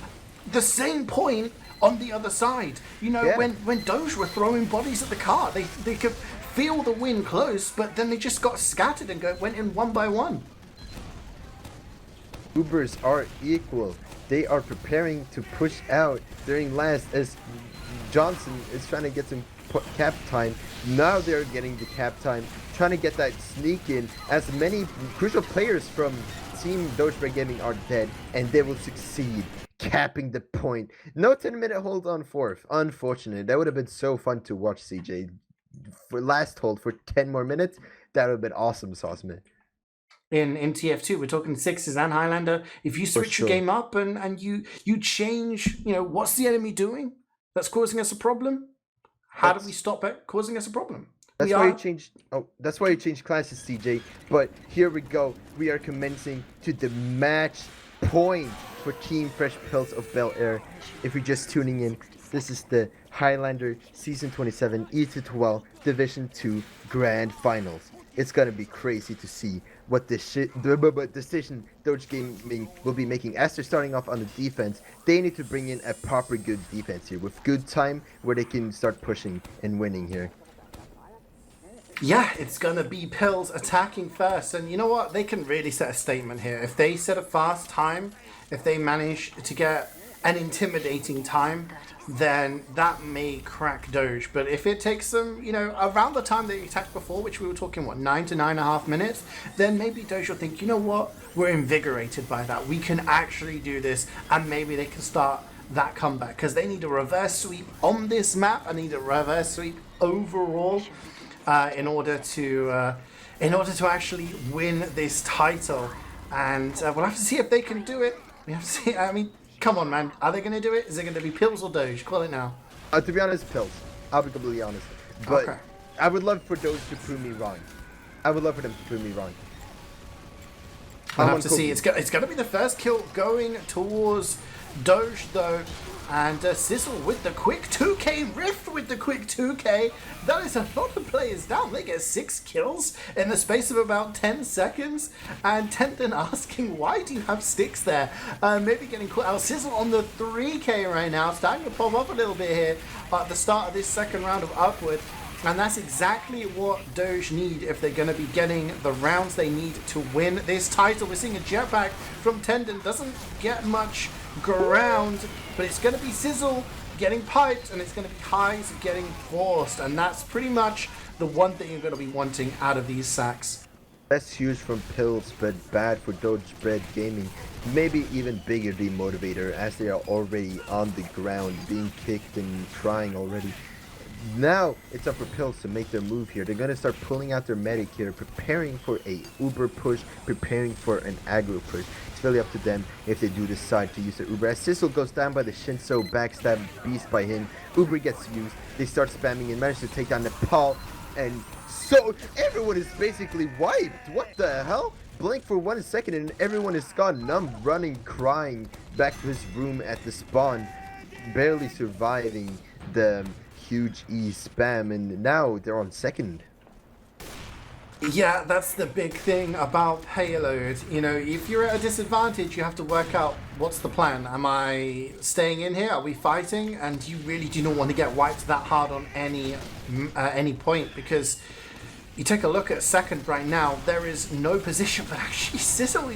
the same point on the other side. You know, yeah. when Doge were throwing bodies at the car, they could feel the win close, but then they just got scattered and went in one by one. Ubers are equal. They are preparing to push out during last as Johnson is trying to get some cap time. Now they're getting the cap time, trying to get that sneak in as many crucial players from Team DOGE BREAD GAMING are dead, and they will succeed, capping the point. No 10-minute hold on 4th. Unfortunate. That would have been so fun to watch, CeeJaey. For last hold for 10 more minutes, that would have been awesome, Sauceman. In TF2, we're talking Sixes and Highlander. If you switch your game up and you change, you know, what's the enemy doing that's causing us a problem? How do we stop it causing us a problem? That's why you changed. Oh, that's why you changed classes, CeeJaey. But here we go. We are commencing to the match point for Team Fresh Pills of Bel Air. If you're just tuning in, this is the Highlander Season 27 ETF2L Division 2 Grand Finals. It's gonna be crazy to see what decision DOGE Gaming will be making as they're starting off on the defense. They need to bring in a proper good defense here with good time where they can start pushing and winning here. Yeah, it's gonna be Pills attacking first, and you know what? They can really set a statement here. If they set a fast time, if they manage to get an intimidating time, then that may crack Doge. But if it takes them, you know, around the time they attacked before, which we were talking, 9 to 9.5 minutes, then maybe Doge will think, you know what, we're invigorated by that. We can actually do this, and maybe they can start that comeback, because they need a reverse sweep on this map. I need a reverse sweep overall in order to actually win this title. And we'll have to see if they can do it. We have to see. I mean, come on, man. Are they going to do it? Is it going to be Pills or Doge? Call it now. To be honest, Pills. I'll be completely honest. But okay. I would love for Doge to prove me wrong. I would love for them to prove me wrong. I'll have to see. It's going to be the first kill going towards Doge, though. And Sizzle with the quick 2k, Rift with the quick 2k. That is a lot of players down. They get 6 kills in the space of about 10 seconds. And Tenthan asking, why do you have sticks there? Maybe getting caught out. Sizzle on the 3k right now. Starting to pop up a little bit here at the start of this second round of Upward. And that's exactly what Doge need if they're going to be getting the rounds they need to win this title. We're seeing a jetpack from Tendon. Doesn't get much ground, but it's going to be Sizzle getting piped, and it's going to be Highs getting forced. And that's pretty much the one thing you're going to be wanting out of these sacks. That's huge from Pills, but bad for DOGE BREAD Gaming. Maybe even bigger demotivator, as they are already on the ground, being kicked and crying already. Now it's up for Pills to make their move here. They're going to start pulling out their medic here, preparing for a Uber push, preparing for an aggro push. It's really up to them if they do decide to use the Uber. As Sizzle goes down by the Shinso, backstab beast by him, Uber gets used. They start spamming and manage to take down Nepal, and so everyone is basically wiped. What the hell? Blink for 1 second and everyone is gone. Numb running, crying back to his room at the spawn, barely surviving the huge E spam, and now they're on second. Yeah, that's the big thing about payload. You know, if you're at a disadvantage, you have to work out what's the plan. Am I staying in here? Are we fighting? And you really do not want to get wiped that hard on any point, because you take a look at second right now, there is no position, but actually Sizzle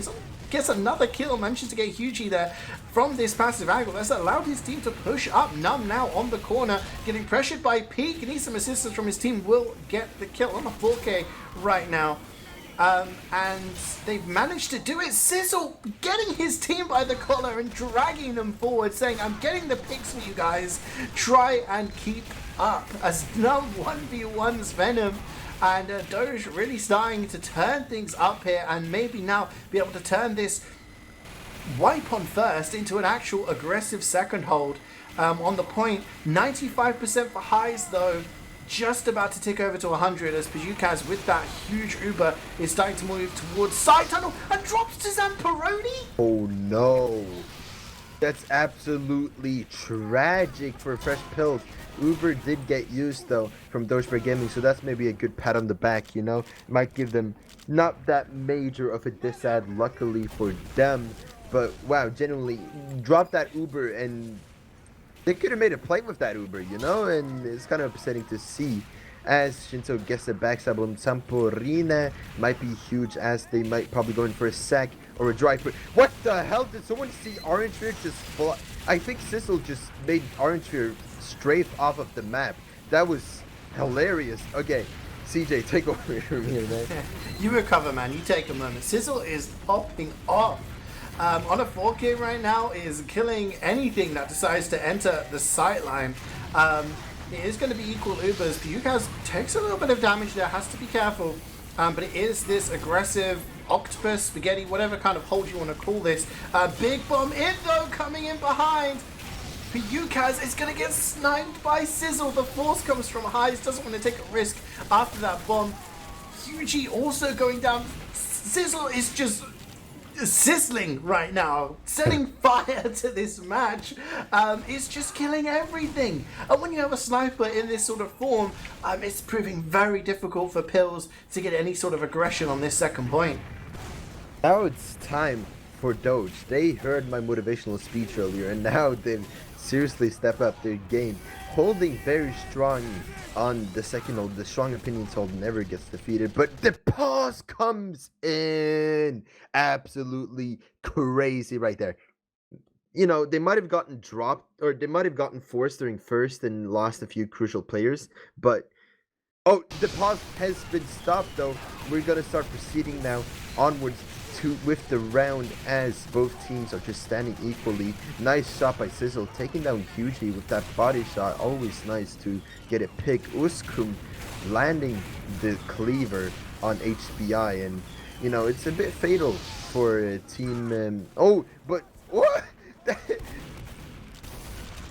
gets another kill, manages to get Hugie there from this passive angle. That's allowed his team to push up. Numb now on the corner, getting pressured by Peak. Needs some assistance from his team, will get the kill on the 4K right now. And they've managed to do it. Sizzle getting his team by the collar and dragging them forward, saying, I'm getting the picks for you guys. Try and keep up. As Numb 1v1's Venom. And Doge really starting to turn things up here, and maybe now be able to turn this wipe on first into an actual aggressive second hold on the point. 95% for Highs though, just about to tick over to 100 as CeeJaey with that huge Uber is starting to move towards side tunnel and drops to Zamperoni. Oh no. That's absolutely tragic for Fresh Pills. Uber did get used though from DOGE BREAD Gaming, so that's maybe a good pat on the back, you know? Might give them not that major of a disad, luckily for them, but wow, genuinely drop that Uber and they could have made a play with that Uber, you know? And it's kind of upsetting to see, as Shinso gets a backstab on Zamperoni. Might be huge, as they might probably go in for a sack or a drive. What the hell? Did someone see Orange Fear just fly? I think Sizzle just made Orange Fear strafe off of the map. That was hilarious. Okay, CeeJaey, take over from here, man. You recover, man. You take a moment. Sizzle is popping off. On a 4K right now, is killing anything that decides to enter the sight line. It is going to be equal Ubers. CeeJaey takes a little bit of damage there, has to be careful. But it is this aggressive octopus, spaghetti, whatever kind of hold you want to call this. Big bomb in though, coming in behind. CeeJaey is going to get sniped by Sizzle. The force comes from Highs, doesn't want to take a risk after that bomb. Hugie also going down. Sizzle is just sizzling right now, setting fire to this match. It's just killing everything, and when you have a sniper in this sort of form, it's proving very difficult for Pills to get any sort of aggression on this second point. Now it's time for Doge. They heard my motivational speech earlier, and now they've seriously stepped up their game, holding very strong on the second hold. The strong opinions hold never gets defeated, but the pause comes in. Absolutely crazy right there. You know, they might have gotten dropped, or they might have gotten forced during first and lost a few crucial players, but oh, the pause has been stopped though. We're gonna start proceeding now onwards with the round, as both teams are just standing equally. Nice shot by Sizzle, taking down Hugely with that body shot. Always nice to get a pick. Uskum landing the cleaver on HBI, and you know, it's a bit fatal for a team. Oh, but what?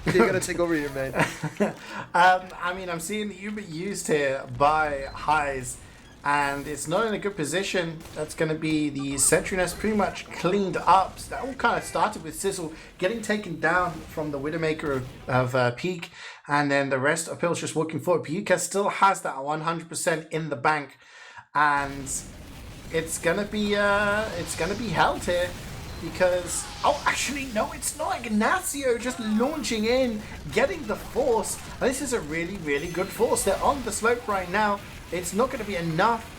You're gonna take over here, man. I mean, I'm seeing the Uber used here by Highs, and it's not in a good position. That's going to be the sentry nest pretty much cleaned up. So that all kind of started with Sizzle getting taken down from the Widowmaker of Peak, and then the rest of Pills just working forward. CeeJaey still has that 100% in the bank, and it's gonna be held here. because, oh, actually, no, it's not. Ignacio just launching in, getting the force. And this is a really, really good force. They're on the slope right now. It's not going to be enough.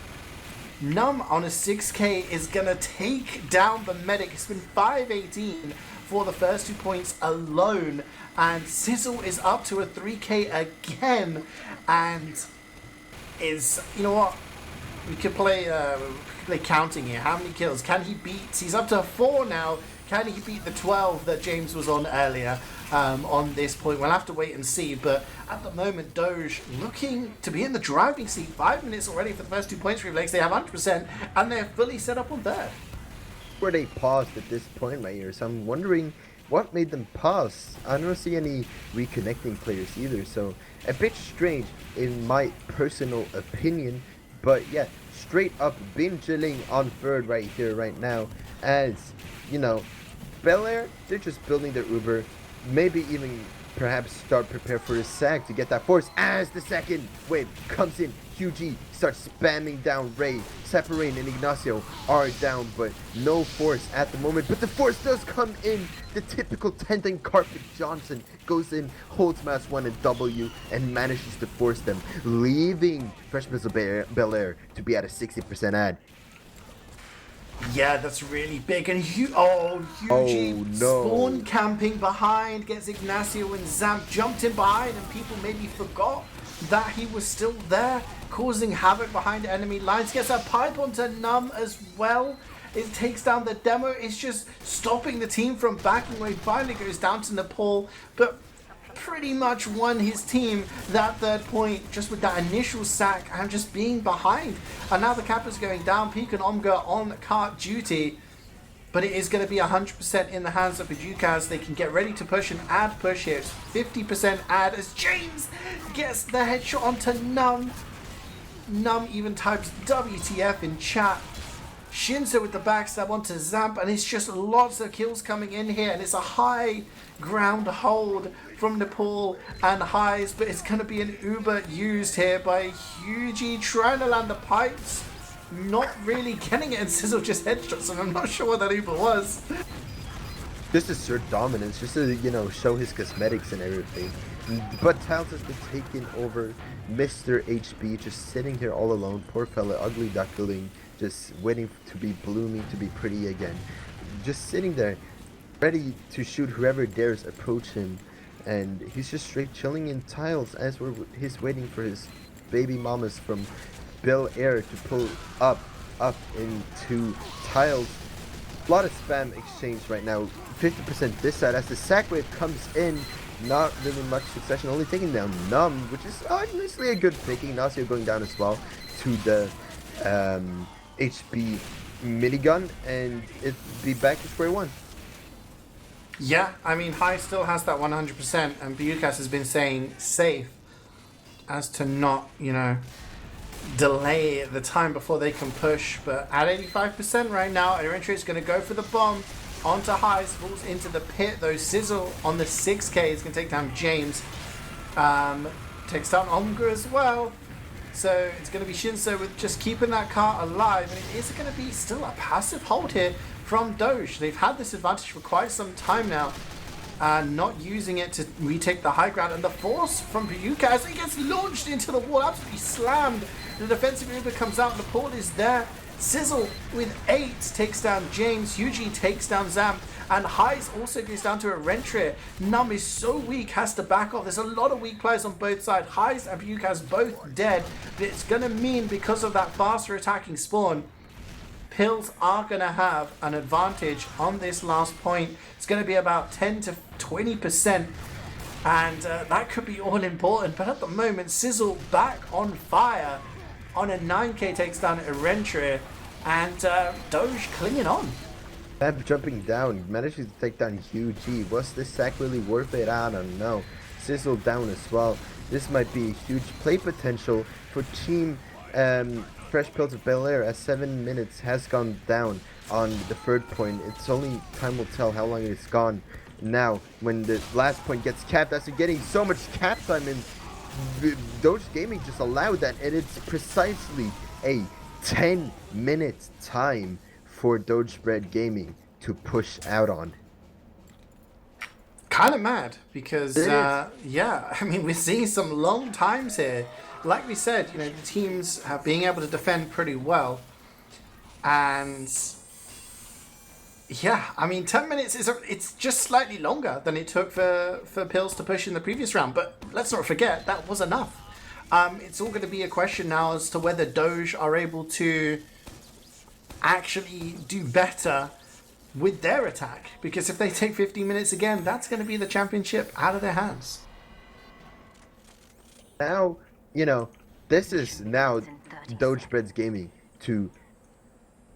Num on a 6k is going to take down the medic. It's been 518 for the first 2 points alone. And Sizzle is up to a 3k again. And is, you know what? We could play counting here. How many kills can he beat? He's up to 4 now. Can he beat the 12 that James was on earlier on this point? We'll have to wait and see. But at the moment, Doge looking to be in the driving seat. 5 minutes already for the first 2 points for Refleks. They have 100% and they're fully set up on third. Where they paused at this point right here. So I'm wondering what made them pause. I don't see any reconnecting players either. So a bit strange in my personal opinion. But yeah, straight up binge-chilling on third right here, right now. As, you know, Bel Air, they're just building their Uber. Maybe even perhaps start prepare for a sag to get that force. As the second wave comes in, QG starts spamming down Ray. Separain and Ignacio are down, but no force at the moment. But the force does come in. The typical Tendon Carpet Johnson goes in, holds Mass 1 and W, and manages to force them, leaving Fresh Missile Bel Air to be at a 60% ad. Yeah, that's really big. And Eugene spawn camping behind, gets Ignacio and Zamp jumped in behind, and people maybe forgot that he was still there, causing havoc behind enemy lines. Gets a Py-bun to Num as well. It takes down the demo. It's just stopping the team from backing away. Finally goes down to Nepal, but pretty much won his team that third point just with that initial sack and just being behind. And now the cap is going down. Peak and Omga on cart duty, but it is going to be 100% in the hands of Wiethoofd. They can get ready to push and add push here. 50% add as James gets the headshot onto Num. Num even types WTF in chat. Shinzo with the backstab onto Zamp, and it's just lots of kills coming in here, and it's a high ground hold from Nepal and Highs, but it's going to be an Uber used here by Hugie trying to land the pipes, not really getting it, and Sizzle just headshots, and I'm not sure what that Uber was. This is Sir Dominance, just to, you know, show his cosmetics and everything. But Tiles has been taken over. Mr. HB just sitting here all alone. Poor fella, ugly duckling, just waiting to be blooming, to be pretty again. Just sitting there, ready to shoot whoever dares approach him. And he's just straight chilling in Tiles as he's waiting for his baby mamas from Bel Air to pull up into Tiles. A lot of spam exchange right now. 50% this side as the sack wave comes in. Not really much succession, only taking down Num, which is honestly a good pick. Ignacio going down as well to the HB minigun, and it'd be back to square one. Yeah, I mean, High still has that 100%, and Wiethoofd has been saying safe as to not, you know, delay the time before they can push. But at 85% right now, Arentry is going to go for the bomb onto Highs, falls into the pit, though Sizzle on the 6k is going to take down James. Takes down Omga as well. So it's going to be Shinzo with just keeping that car alive, and it is going to be still a passive hold here from Doge. They've had this advantage for quite some time now, not using it to retake the high ground, and the force from Wiethoofd as he gets launched into the wall, absolutely slammed. The defensive Uber comes out, Nepal is there. Sizzle with 8 takes down James, Hugie takes down Zamp, and Highs also goes down to a Rentry. Num is so weak, has to back off. There's a lot of weak players on both sides. Highs and Wiethoofd both dead, but it's going to mean because of that faster attacking spawn, Pills are going to have an advantage on this last point. It's going to be about 10 to 20%, and that could be all important. But at the moment, Sizzle back on fire on a 9k takes down Arentry, and Doge clinging on. That jumping down, manages to take down Hugie. Was this sack really worth it? I don't know. Sizzle down as well. This might be a huge play potential for Team Fresh Pills of Bel Air, as 7 minutes has gone down on the third point. It's only time will tell how long it's gone now when the last point gets capped. After getting so much cap time in, Doge Gaming just allowed that, and it's precisely a 10-minute time for DOGE Bread Gaming to push out on. Kind of mad because, It is. yeah, I mean, we're seeing some long times here. Like we said, you know, the teams have being able to defend pretty well. And yeah, I mean, 10 minutes it's just slightly longer than it took for Pills to push in the previous round. But let's not forget, that was enough. It's all going to be a question now as to whether Doge are able to actually do better with their attack. Because if they take 15 minutes again, that's going to be the championship out of their hands. Now, you know, this is now DOGE BREAD Gaming to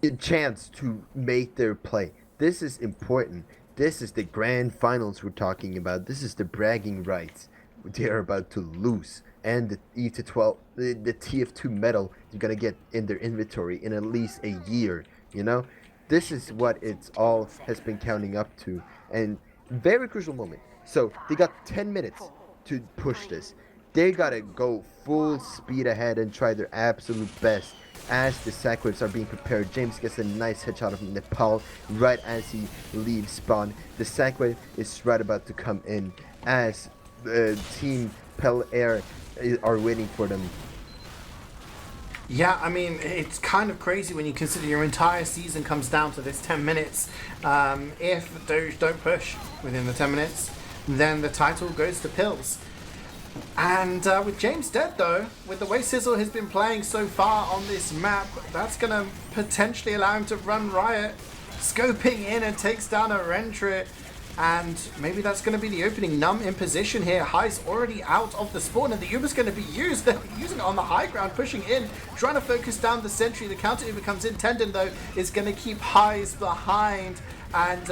a chance to make their play. This is important. This is the grand finals we're talking about. This is the bragging rights they are about to lose. And the ETF2L, the TF2 medal you're going to get in their inventory in at least a year, you know? This is what it's all has been counting up to. And very crucial moment. So they got 10 minutes to push this. They got to go full speed ahead and try their absolute best as the sack waves are being prepared. James gets a nice headshot of Nepal right as he leaves spawn. The sack wave is right about to come in as Team Pel Air are waiting for them. Yeah, I mean, it's kind of crazy when you consider your entire season comes down to this 10 minutes. If Doge don't push within the 10 minutes, then the title goes to Pills. And with James dead, though, with the way CeeJaey has been playing so far on this map, that's going to potentially allow him to run riot, scoping in and takes down a Rentry. And maybe that's going to be the opening. Numb in position here. High's already out of the spawn, and the Uber's going to be used. They're using it on the high ground, pushing in, trying to focus down the sentry. The counter Uber comes in. Tendon, though, is going to keep Highs behind and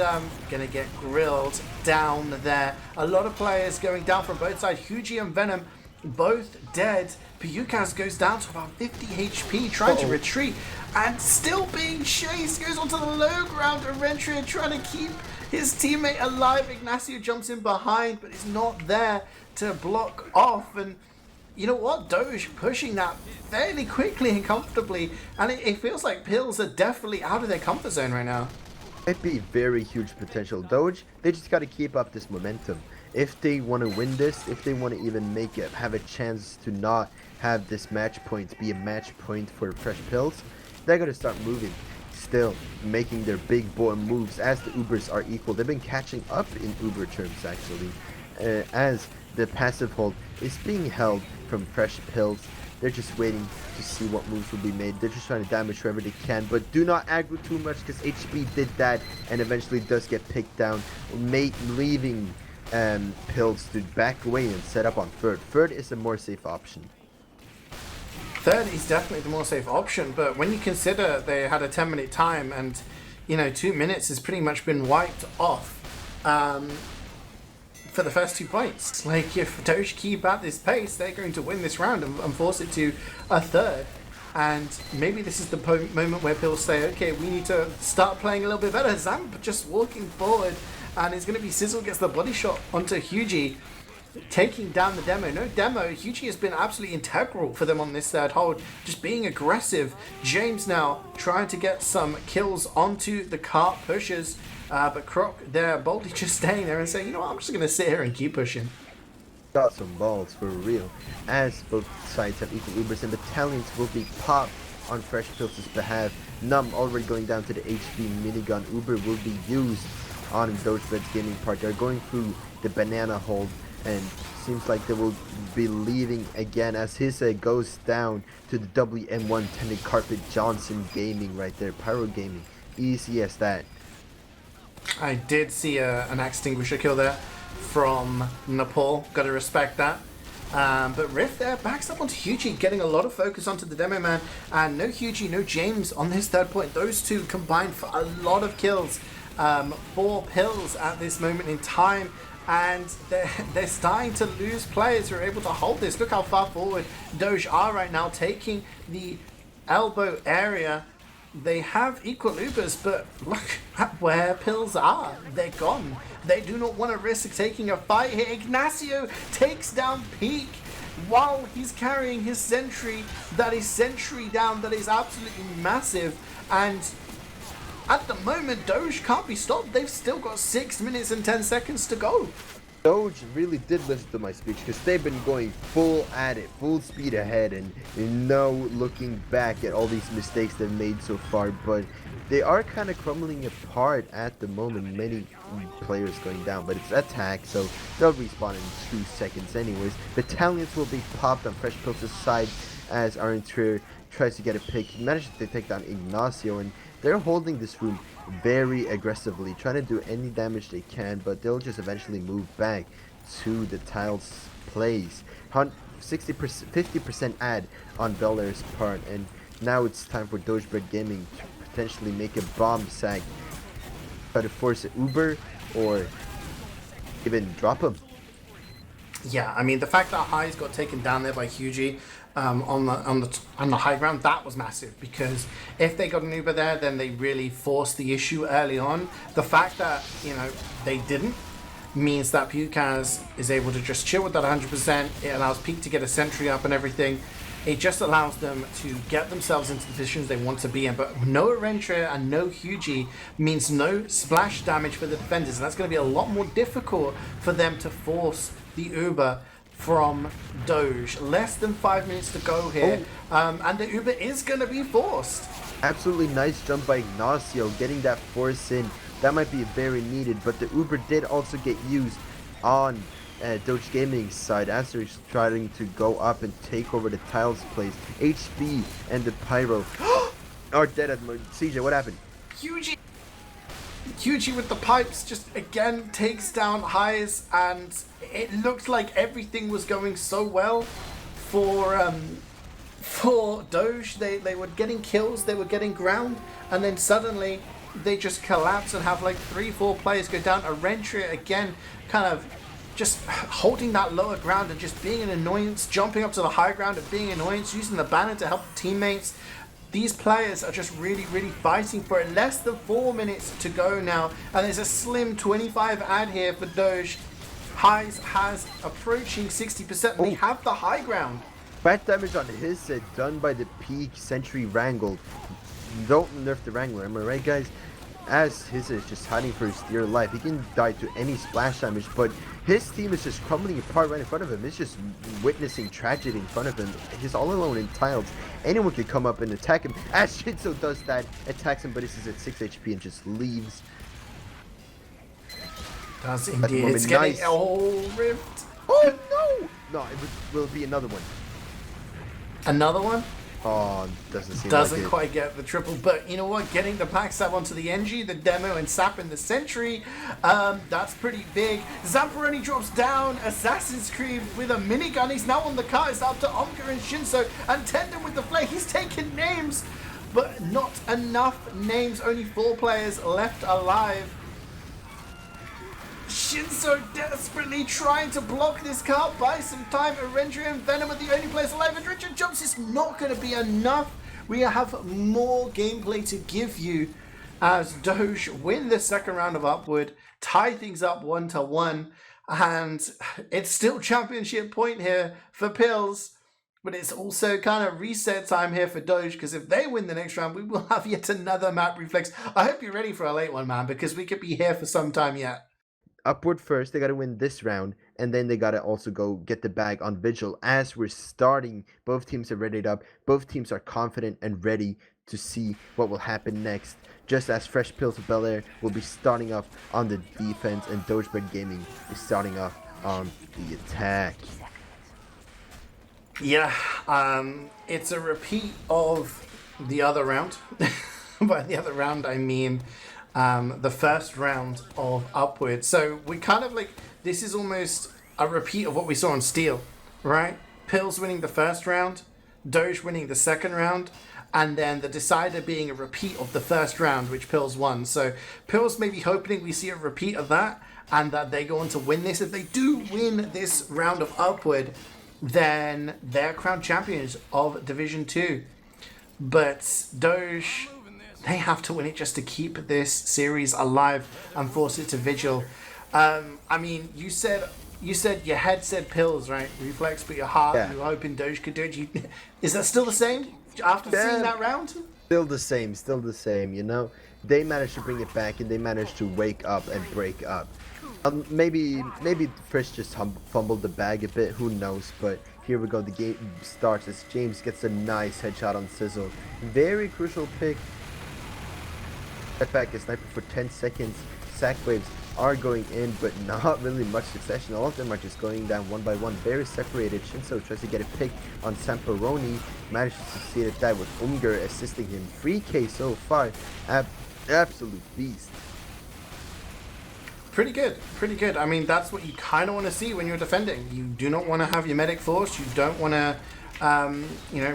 going to get grilled down there. A lot of players going down from both sides. CeeJaey and Venom both dead. Py-bun goes down to about 50 HP, trying to retreat, and still being chased. Goes onto the low ground. Rentry trying to keep his teammate alive. Ignacio jumps in behind, but is not there to block off. And you know what? Doge pushing that fairly quickly and comfortably. And it feels like Pills are definitely out of their comfort zone right now. It'd be very huge potential. Doge, they just got to keep up this momentum. If they want to win this, if they want to even make it, have a chance to not have this match point be a match point for Fresh Pills, they're going to start moving. Still making their big boy moves as the Ubers are equal. They've been catching up in Uber terms actually, as the passive hold is being held from Fresh Pills. They're just waiting to see what moves will be made. They're just trying to damage whoever they can, but do not aggro too much because HB did that and eventually does get picked down, leaving Pills to back away and set up on third. Third is a more safe option. Third is definitely the more safe option, but when you consider they had a 10-minute time and, you know, 2 minutes has pretty much been wiped off for the first 2 points. Like, if Doge keep at this pace, they're going to win this round and force it to a third. And maybe this is the moment where Pills say, okay, we need to start playing a little bit better. Zamp just walking forward, and it's going to be CeeJaey gets the body shot onto CeeJaey, taking down the demo. No demo. CeeJaey has been absolutely integral for them on this third hold, just being aggressive. James now trying to get some kills onto the cart pushers, but Croc there boldly just staying there and saying, you know what, I'm just going to sit here and keep pushing. Got some balls for real, as both sides have equal Ubers and battalions will be popped on Fresh Pills' behalf. Numb already going down to the HV minigun. Uber will be used on DOGE BREAD Gaming part. They're going through the banana hold, and seems like they will be leaving again as his goes down to the WM1 Tended Carpet Johnson Gaming right there. Pyro Gaming, easy as that. I did see an axe extinguisher kill there from Nepal. Gotta respect that. But Rift there backs up onto CeeJaey, getting a lot of focus onto the demo man. And no CeeJaey, no James on this third point. Those two combined for a lot of kills. 4 Pills at this moment in time. And they're starting to lose players who are able to hold this. Look how far forward Doge are right now, taking the elbow area. They have equal Ubers, but look at where Pills are. They're gone. They do not want to risk taking a fight here. Ignacio takes down Peak while he's carrying his sentry. That is sentry down. That is absolutely massive. And at the moment, Doge can't be stopped. They've still got 6 minutes and 10 seconds to go. Doge really did listen to my speech because they've been going full at it, full speed ahead, and no looking back at all these mistakes they've made so far. But they are kind of crumbling apart at the moment. Many players going down, but it's attack, so they'll respawn in 2 seconds anyways. Battalions will be popped on Fresh Pills' side as Arntrier tries to get a pick. He manages to take down Ignacio, and they're holding this room very aggressively, trying to do any damage they can, but they'll just eventually move back to the tiles plays. 60%, 50% ad on Bel Air's part, and now it's time for DOGE BREAD Gaming to potentially make a bomb sack, try to force an Uber or even drop him. Yeah, I mean, the fact that Highs got taken down there by CeeJaey on the high ground, that was massive, because if they got an Uber there, then they really forced the issue early on. The fact that, you know, they didn't means that PewCas is able to just chill with that 100%. It allows Peak to get a sentry up and everything. It just allows them to get themselves into the positions they want to be in. But no Arentria and no CeeJaey means no splash damage for the defenders, and that's going to be a lot more difficult for them to force the Uber from Doge. Less than 5 minutes to go here, and the Uber is going to be forced. Absolutely nice jump by Ignacio, getting that force in. That might be very needed, but the Uber did also get used on DOGE Gaming's side as they're trying to go up and take over the tiles place. HB and the Pyro are dead at the moment. CeeJaey, what happened? CeeJaey with the pipes just again takes down Highs, and it looked like everything was going so well for Doge. They were getting kills, they were getting ground, and then suddenly they just collapse and have like 3-4 players go down. Arentria again kind of just holding that lower ground and just being an annoyance, jumping up to the high ground and being an annoyance, using the banner to help teammates. These players are just really fighting for it. Less than 4 minutes to go now, and there's a slim 25 ad here for Doge. Highs has approaching 60%, and they have the high ground. Bad damage on his set done by the Peak Sentry Wrangle. Don't nerf the Wrangler, am I right, guys? As his is just hiding for his dear life. He can die to any splash damage, but his team is just crumbling apart right in front of him. It's just witnessing tragedy in front of him. He's all alone in tiles. Anyone could come up and attack him. As Shinso does that, attacks him, but he's at 6 HP and just leaves. Does indeed. It's getting all ripped. Oh no! No, will be another one. Another one? Oh, doesn't seem doesn't like it. quite get the triple, but you know what? Getting the backstab onto the NG, the demo, and sapping the sentry, that's pretty big. Zamperoni drops down. Assassin's Creed with a minigun. He's now on the car. It's up to Omka and Shinso, and Tendon with the flare. He's taking names, but not enough names. Only 4 players left alive. Shinso desperately trying to block this car, buy some time. Arentria and Venom are the only players alive, and Richard jumps is not going to be enough. We have more gameplay to give you as Doge win the second round of Upward, tie things up 1-1, and it's still championship point here for Pills, but it's also kind of reset time here for Doge, because if they win the next round, we will have yet another map reflex. I hope you're ready for a late one, man, because we could be here for some time yet. Upward first, they gotta win this round, and then they gotta also go get the bag on Vigil. As we're starting, both teams are readied up, both teams are confident and ready to see what will happen next. Just as Fresh Pills of Bel Air will be starting off on the defense, and DOGE BREAD Gaming is starting off on the attack. Yeah, it's a repeat of the other round. By the other round, I mean the first round of Upward. So we kind of like, this is almost a repeat of what we saw on Steel, right? Pills winning the first round, Doge winning the second round, and then the decider being a repeat of the first round, which Pills won. So Pills may be hoping we see a repeat of that, and that they go on to win this. If they do win this round of Upward, then they're crowned champions of Division 2. But Doge, they have to win it just to keep this series alive and force it to Vigil. I mean, you said your head said Pills, right? Refleks, but your heart, you were hoping Doge could do it. Is that still the same after seeing that round? Still the same, you know? They managed to bring it back and they managed to wake up and break up. Maybe Frisch just fumbled the bag a bit, who knows, but here we go, the game starts as James gets a nice headshot on Sizzle. Very crucial pick. Step back is sniper for 10 seconds. Sack waves are going in, but not really much succession. All of them are just going down one by one, very separated. Shinso tries to get a pick on Samperoni, manages to succeed at that with Umger assisting him. 3K so far. Absolute beast. Pretty good, pretty good. I mean, that's what you kind of want to see when you're defending. You do not want to have your medic forced. You don't want to,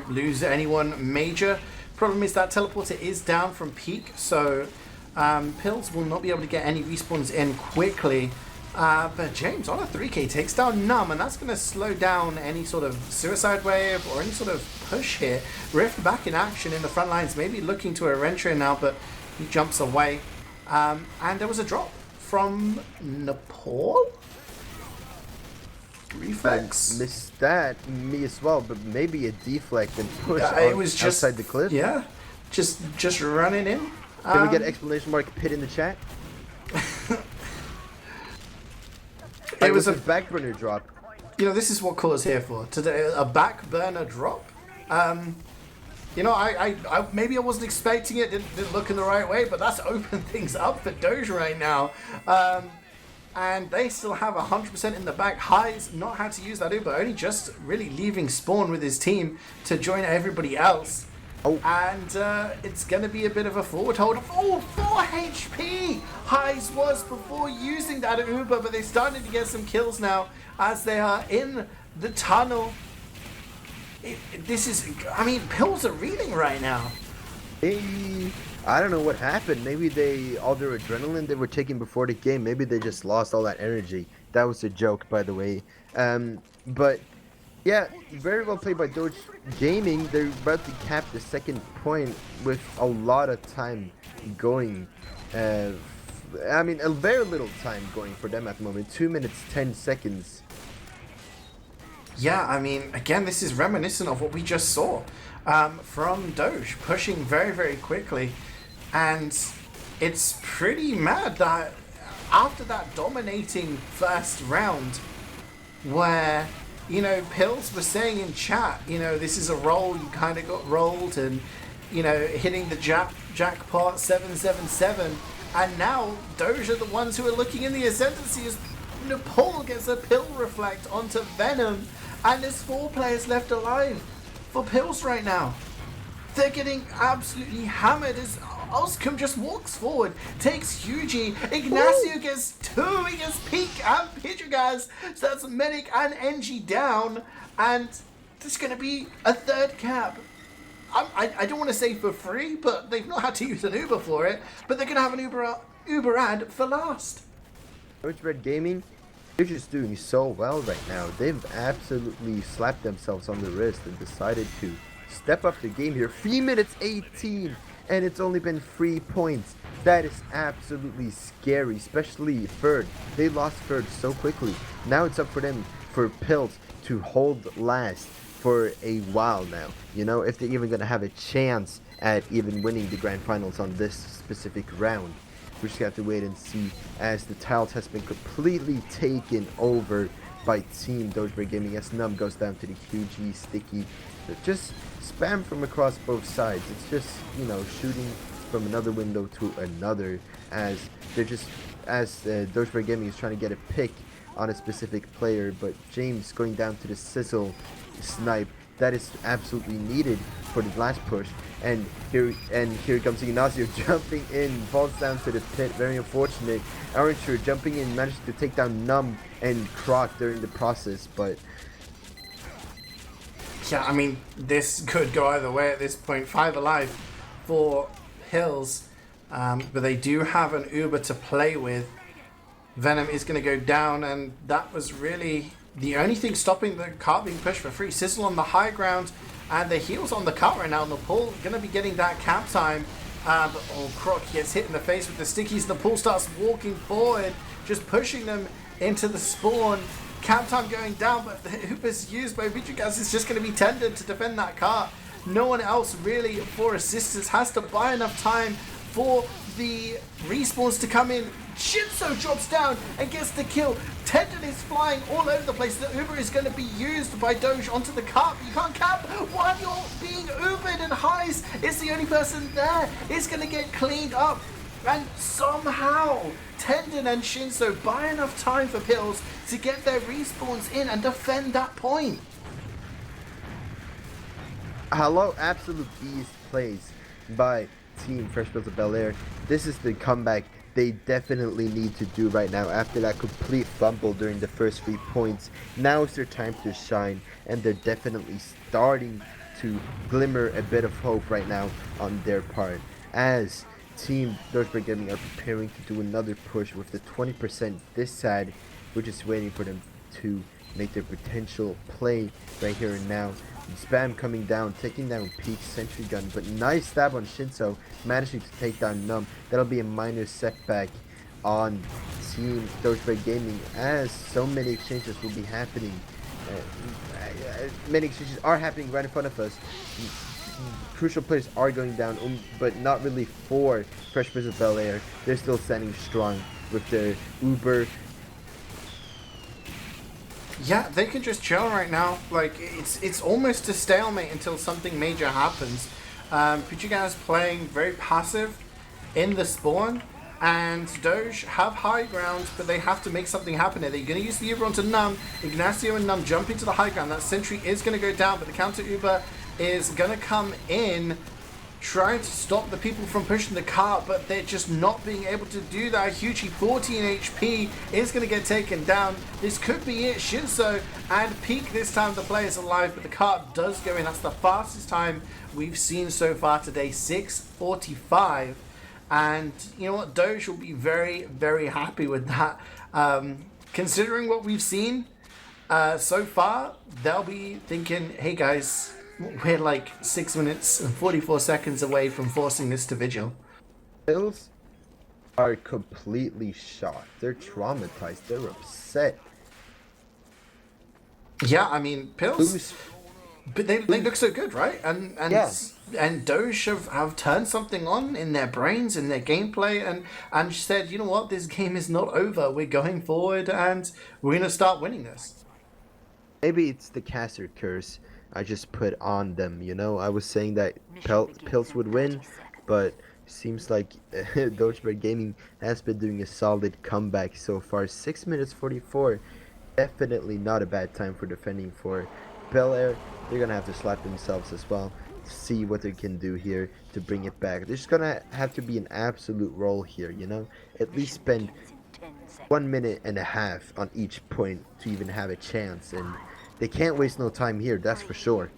lose anyone major. Problem is that teleporter is down from peak, so Pills will not be able to get any respawns in quickly. But James on a 3K takes down Numb, and that's going to slow down any sort of suicide wave or any sort of push here. Rift back in action in the front lines, maybe looking to a Rentry now, but he jumps away. And there was a drop from Nepal? Refleks. Missed that, me as well, but maybe a deflect and push it was just outside the cliff. Yeah, just running in. Can we get exclamation mark pit in the chat? It was a back burner drop. You know, this is what Core's here for. Today, a back burner drop. You know, I maybe I wasn't expecting it, didn't look in the right way, but that's opened things up for Doge right now. And they still have 100% in the back. High's not had to use that Uber, only just really leaving spawn with his team to join everybody else. Oh. And it's going to be a bit of a forward hold. Oh, 4 HP! Highs was before using that Uber, but they're starting to get some kills now as they are in the tunnel. This is, I mean, pills are reeling right now. I don't know what happened. Maybe all their adrenaline they were taking before the game, maybe they just lost all that energy. That was a joke, by the way. But yeah, very well played by DOGE Gaming. They're about to cap the second point with a lot of time going. I mean, a very little time going for them at the moment. 2 minutes, 10 seconds. Yeah, I mean, again, this is reminiscent of what we just saw from Doge, pushing very, very quickly. And it's pretty mad that after that dominating first round, where, you know, Pills was saying in chat, you know, this is a roll, you kind of got rolled, and, you know, hitting the jackpot 777. And now Doge are the ones who are looking in the ascendancy as Nepal gets a pill reflect onto Venom. And there's 4 players left alive for Pills right now. They're getting absolutely hammered as Oscom just walks forward, takes Hugie. Ignacio gets 2, he gets Peak and Pidgegas. So that's Medic and NG down. And there's going to be a third cap. I don't want to say for free, but they've not had to use an Uber for it. But they're going to have an Uber ad for last. DOGE BREAD Gaming, they're just doing so well right now. They've absolutely slapped themselves on the wrist and decided to step up the game here. 3 minutes 18, and it's only been 3 points. That is absolutely scary, especially third. They lost third so quickly. Now it's up for them, for Pills, to hold last for a while now. You know, if they're even going to have a chance at even winning the grand finals on this specific round. We just have to wait and see, as the tiles has been completely taken over by Team DOGE BREAD Gaming as Numb goes down to the QG Sticky. Just spam from across both sides. It's just, you know, shooting from another window to another, as they're just, as DOGE BREAD Gaming is trying to get a pick on a specific player, but James going down to the Sizzle snipe. That is absolutely needed for the last push. And here comes Ignacio jumping in, falls down to the pit. Very unfortunate. Archer jumping in, managed to take down Numb and Croc during the process, but yeah, I mean, this could go either way at this point. 5 alive for Hills, but they do have an Uber to play with. Venom is going to go down, and that was really the only thing stopping the cart being pushed for free. Sizzle on the high ground, and the heels on the cart right now. Nepal going to be getting that cap time. But Croc gets hit in the face with the stickies. Nepal starts walking forward, just pushing them into the spawn. Cap time going down, but the Uber's used by Vitrigas is just going to be tended to defend that cart. no one else really for assistance, has to buy enough time for the respawns to come in. Shinso drops down and gets the kill. Tendon is flying all over the place. The Uber is going to be used by Doge onto the cart. You can't cap while you're being Ubered, and Heis is the only person there. It's going to get cleaned up. And somehow Tendon and Shinso buy enough time for Pills to get their respawns in and defend that point. Hello, absolute beast plays by Team Fresh Prince of Bel-Air. This is the comeback they definitely need to do right now after that complete fumble during the first 3 points. Now is their time to shine, and they're definitely starting to glimmer a bit of hope right now on their part, as Team DOGE BREAD GAMING are preparing to do another push with the 20% this side. We're just waiting for them to make their potential play right here and now. Spam coming down, taking down Peak Sentry Gun, but nice stab on Shinso, managing to take down Numb. That'll be a minor setback on Team DOGE BREAD GAMING, as so many exchanges will be happening. Many exchanges are happening right in front of us. Crucial players are going down, but not really for Fresh Prince of Bel-Air. They're still standing strong with their Uber. Yeah, they can just chill right now. Like, it's almost a stalemate until something major happens. Puchigan is playing very passive in the spawn, and Doge have high ground, but they have to make something happen here. They're going to use the Uber onto Numb. Ignacio and Numb jump into the high ground. That sentry is going to go down, but the counter Uber is going to come in, trying to stop the people from pushing the cart, but they're just not being able to do that. Hugie, 14 HP, is going to get taken down. This could be it. Shinso and Peak, this time the player is alive, but the cart does go in. That's the fastest time we've seen so far today, 6:45. And you know what, Doge will be very, very happy with that. Considering what we've seen so far, they'll be thinking, hey guys, we're like 6 minutes and 44 seconds away from forcing this to Vigil. Pills are completely shocked. They're traumatized. They're upset. Yeah, I mean, Pills, but they look so good, right? And yeah. And Doge have turned something on in their brains, in their gameplay, and said, you know what, this game is not over. We're going forward, and we're going to start winning this. Maybe it's the caster curse I just put on them, you know? I was saying that Pills would win, but seems like DOGE BREAD GAMING has been doing a solid comeback so far. 6 minutes 44, definitely not a bad time for defending for Bel-Air. They're gonna have to slap themselves as well to see what they can do here to bring it back. There's gonna have to be an absolute roll here, you know? At least spend 1.5 minutes on each point to even have a chance, and they can't waste no time here, that's for sure.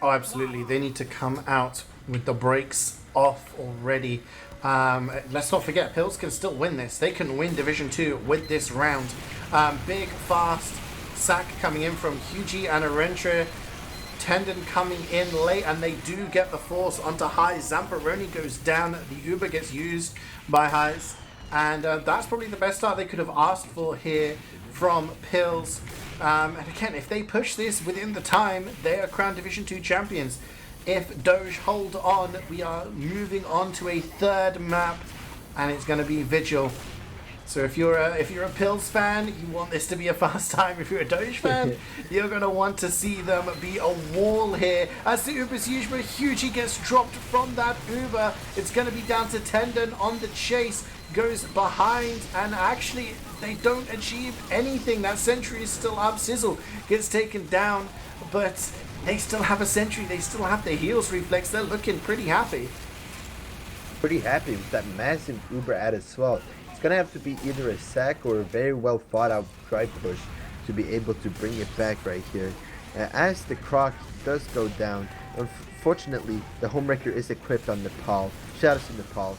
Oh, absolutely. They need to come out with the brakes off already. Let's not forget, Pills can still win this. They can win Division 2 with this round. Big, fast sack coming in from Hugie and Arentre. Tendon coming in late, and they do get the force onto Heis. Zamperoni goes down. The Uber gets used by Heis. And that's probably the best start they could have asked for here from Pills. And again, if they push this within the time, they are crowned Division 2 champions. If Doge hold on, we are moving on to a third map, and it's going to be Vigil. So if you're a Pills fan, you want this to be a fast time. If you're a Doge fan, you're going to want to see them be a wall here. As the Uber's used, but Hugie gets dropped from that Uber. It's going to be down to Tendon on the chase. Goes behind, and actually they don't achieve anything. That sentry is still up. Sizzle gets taken down, but they still have a sentry. They still have their heals reflex. They're looking pretty happy. Pretty happy with that massive Uber ad as well. It's gonna have to be either a sack or a very well thought out dry push to be able to bring it back right here. As the Croc does go down, unfortunately the Homewrecker is equipped on Nepal. Shout out to Nepal.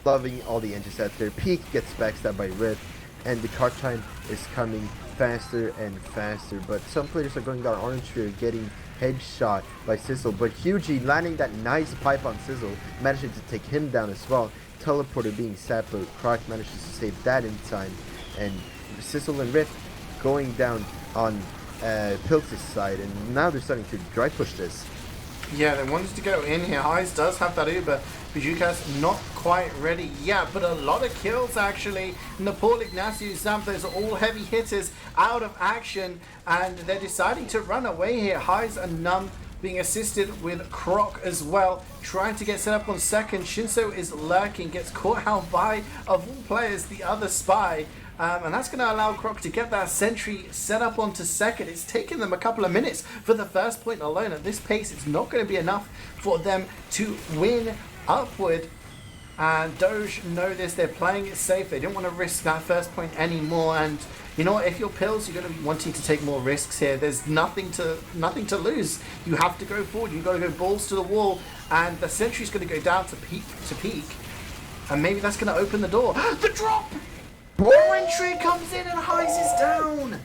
Loving all the engines out there. Peak gets backstabbed by Rift, and the cart time is coming faster and faster. But some players are going down. Orange Fear getting headshot by Sizzle, but Hugie landing that nice pipe on Sizzle, managing to take him down as well. Teleporter being sapped, but Croc manages to save that in time. And Sizzle and Rift going down on Pilts' side, and now they're starting to dry push this. Yeah, they wanted to go in here. Highs does have that Uber. KritzKast not quite ready yet, but a lot of kills actually. Nepal, Ignacio, Zamp, those are all heavy hitters out of action, and they're deciding to run away here. Highs and Numb being assisted with Croc as well, trying to get set up on second. Shinso is lurking, gets caught out by, of all players, the other spy. And that's going to allow Croc to get that sentry set up onto second. It's taken them a couple of minutes for the first point alone. At this pace, it's not going to be enough for them to win upward. And DOGE know this. They're playing it safe. They don't want to risk that first point anymore. And you know what? If you're Pills, you're going to be wanting to take more risks here. There's nothing to lose. You have to go forward. You've got to go balls to the wall. And the sentry's going to go down to peak. And maybe that's going to open the door. The drop! Orange tree comes in and Highs is down.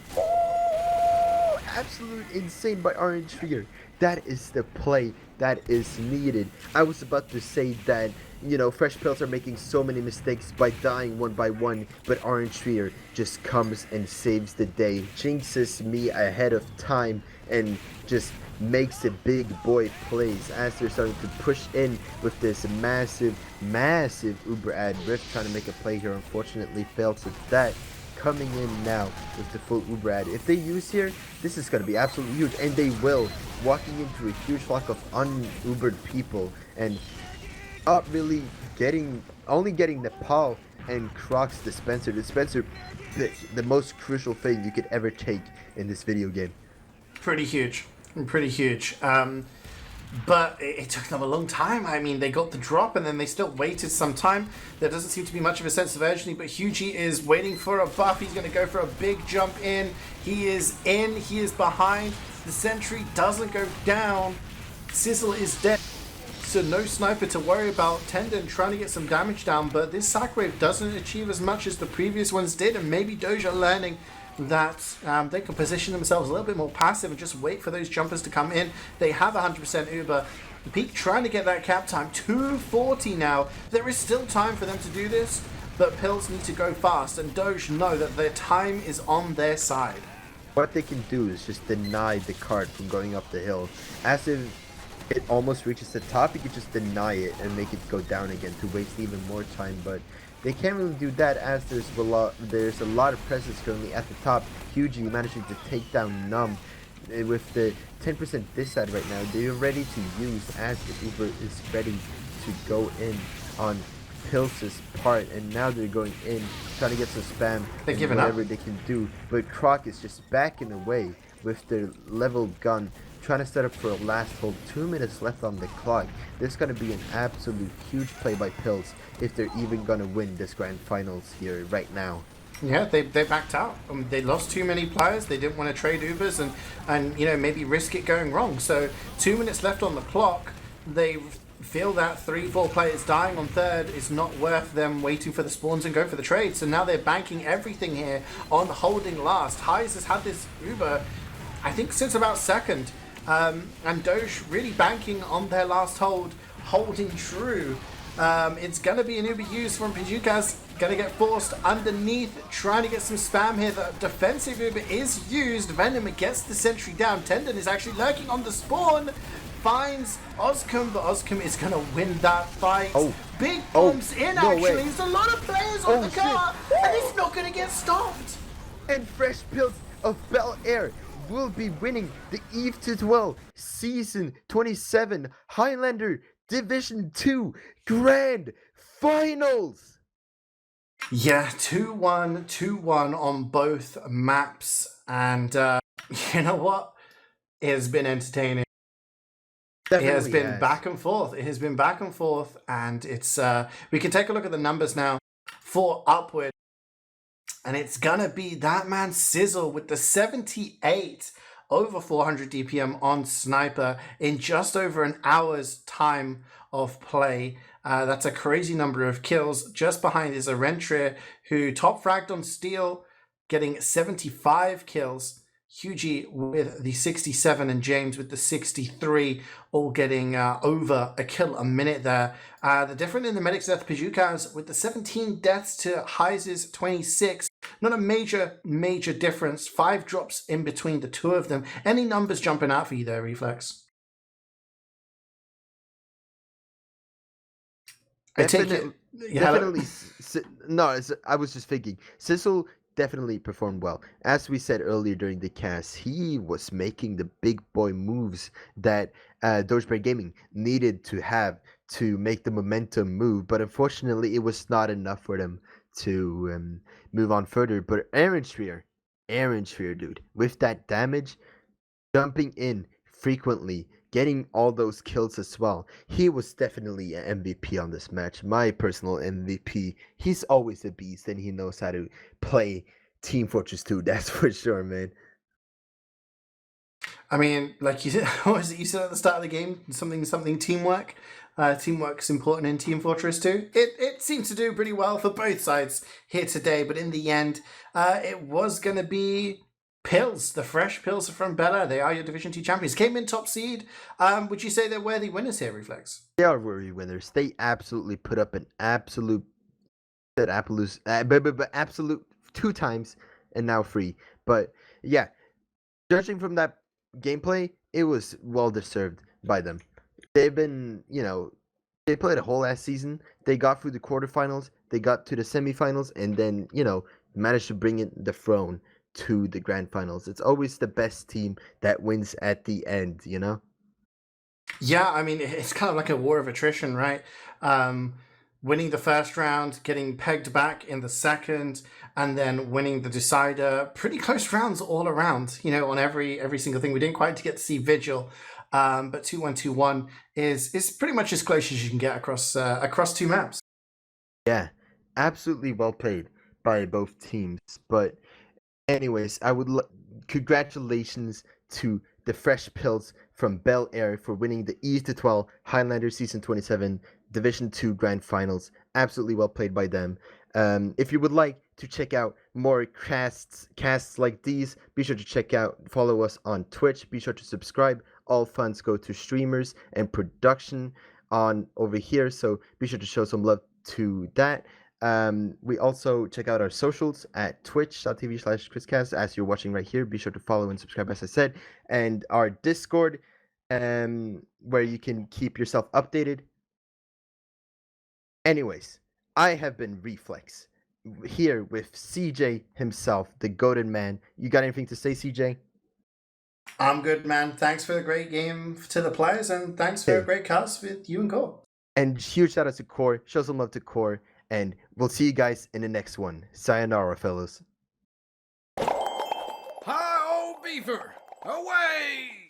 Absolute insane by Orange Trigger. That is the play that is needed. I was about to say that, you know, Fresh Pills are making so many mistakes by dying one by one, but Orange Trigger just comes and saves the day, jinxes me ahead of time, and just makes the big boy plays as they're starting to push in with this massive Uber ad. Rift trying to make a play here, unfortunately fails at that. Coming in now with the full Uber ad. If they use here, this is going to be absolutely huge, and they will. Walking into a huge flock of un-Ubered people and not really only getting Nepal and Croc's dispenser. The most crucial thing you could ever take in this video game. Pretty huge. But it took them a long time. I mean, they got the drop and then they still waited some time. There doesn't seem to be much of a sense of urgency, but Hugie is waiting for a buff. He's going to go for a big jump in. He is in. He is behind. The sentry doesn't go down. Sizzle is dead. So no sniper to worry about. Tendon trying to get some damage down, but this sack wave doesn't achieve as much as the previous ones did, and maybe DOGE are learning that they can position themselves a little bit more passive and just wait for those jumpers to come in. They have 100% Uber. The Peak trying to get that cap time, 240 now. There is still time for them to do this, but Pills need to go fast, and DOGE know that their time is on their side. What they can do is just deny the cart from going up the hill. As if it almost reaches the top, you could just deny it and make it go down again to waste even more time, but they can't really do that as there's a lot of presence currently at the top. Hugie managing to take down Numb with the 10% this side right now. They're ready to use as the Uber is ready to go in on Pills' part, and now they're going in trying to get some spam. They're giving whatever up. they can do, but Croc is just backing away with their leveled gun, trying to set up for a last hold. 2 minutes left on the clock. This is going to be an absolute huge play by Pills if they're even going to win this grand finals here right now. Yeah, they backed out. They lost too many players. They didn't want to trade Ubers and you know, maybe risk it going wrong. So 2 minutes left on the clock. They feel that 3-4 players dying on third is not worth them waiting for the spawns and go for the trade. So now they're banking everything here on holding last. Highs has had this Uber, I think, since about second. And DOGE really banking on their last hold, holding true. It's going to be an Uber use from KritzKast. Going to get forced underneath, trying to get some spam here. The defensive Uber is used. Venom gets the sentry down. Tendon is actually lurking on the spawn. Finds Ozcom, but Ozcom is going to win that fight. Big bombs in, actually. There's a lot of players on the car, and it's not going to get stopped. And Fresh Pills of Bel Air will be winning the EVE2L Season 27 Highlander Division 2 Grand Finals. Yeah, 2-1 on both maps, and you know what? It has been entertaining. Definitely it has been back and forth. It has been back and forth, and it's we can take a look at the numbers now for Upward, and it's gonna be that man Sizzle with the 78 over 400 DPM on Sniper in just over an hour's time of play. That's a crazy number of kills. Just behind is Arentria, who top fragged on Steel, getting 75 kills. Hugie with the 67 and James with the 63, all getting over a kill a minute there. The difference in the medic's death, KritzKast with the 17 deaths to Highs' 26. Not a major difference. 5 drops in between the two of them. Any numbers jumping out for you there, Refleks? I take it. Definitely. No, I was just thinking. Sizzle definitely performed well. As we said earlier during the cast, he was making the big boy moves that DOGE BREAD GAMING needed to have to make the momentum move. But unfortunately, it was not enough for them to move on further. But Aaron Schreier, dude, with that damage, jumping in frequently, getting all those kills as well. He was definitely an MVP on this match. My personal MVP. He's always a beast, and he knows how to play Team Fortress 2. That's for sure, man. I mean, like you said, what was it you said at the start of the game? Something teamwork. Teamwork's important in Team Fortress 2. It seems to do pretty well for both sides here today, but in the end, it was going to be Pills, the fresh Pills from Bella. They are your Division 2 champions. Came in top seed. Would you say they're worthy winners here, Refleks? They are worthy winners. They absolutely put up an absolute absolute 2 times and now 3. But yeah, judging from that gameplay, it was well deserved by them. They've been, they played a whole ass season. They got through the quarterfinals, they got to the semifinals, and then, managed to bring in the throne to the grand finals. It's always the best team that wins at the end, Yeah, I mean, it's kind of like a war of attrition, right? Winning the first round, getting pegged back in the second, and then winning the decider. Pretty close rounds all around, on every single thing. We didn't quite get to see Vigil, but 2-1-2-1 is pretty much as close as you can get across 2 maps. Yeah, absolutely well played by both teams. But anyways, congratulations to the Fresh Pills from Bel Air for winning the ETF2L Highlander Season 27 Division 2 Grand Finals. Absolutely well played by them. If you would like to check out more casts like these, be sure to follow us on Twitch. Be sure to subscribe. All funds go to streamers and production on over here, so be sure to show some love to that. We also check out our socials at twitch.tv/KritzKast. As you're watching right here, be sure to follow and subscribe, as I said, and our Discord, where you can keep yourself updated. Anyways, I have been Refleks, here with CeeJaey himself, the goated man. You got anything to say, CeeJaey? I'm good, man. Thanks for the great game to the players, and thanks for a great cast with you and Core. And huge shout out to Core. Show some love to Core. And we'll see you guys in the next one. Sayonara, fellas. Hi-oh, Beaver! Away!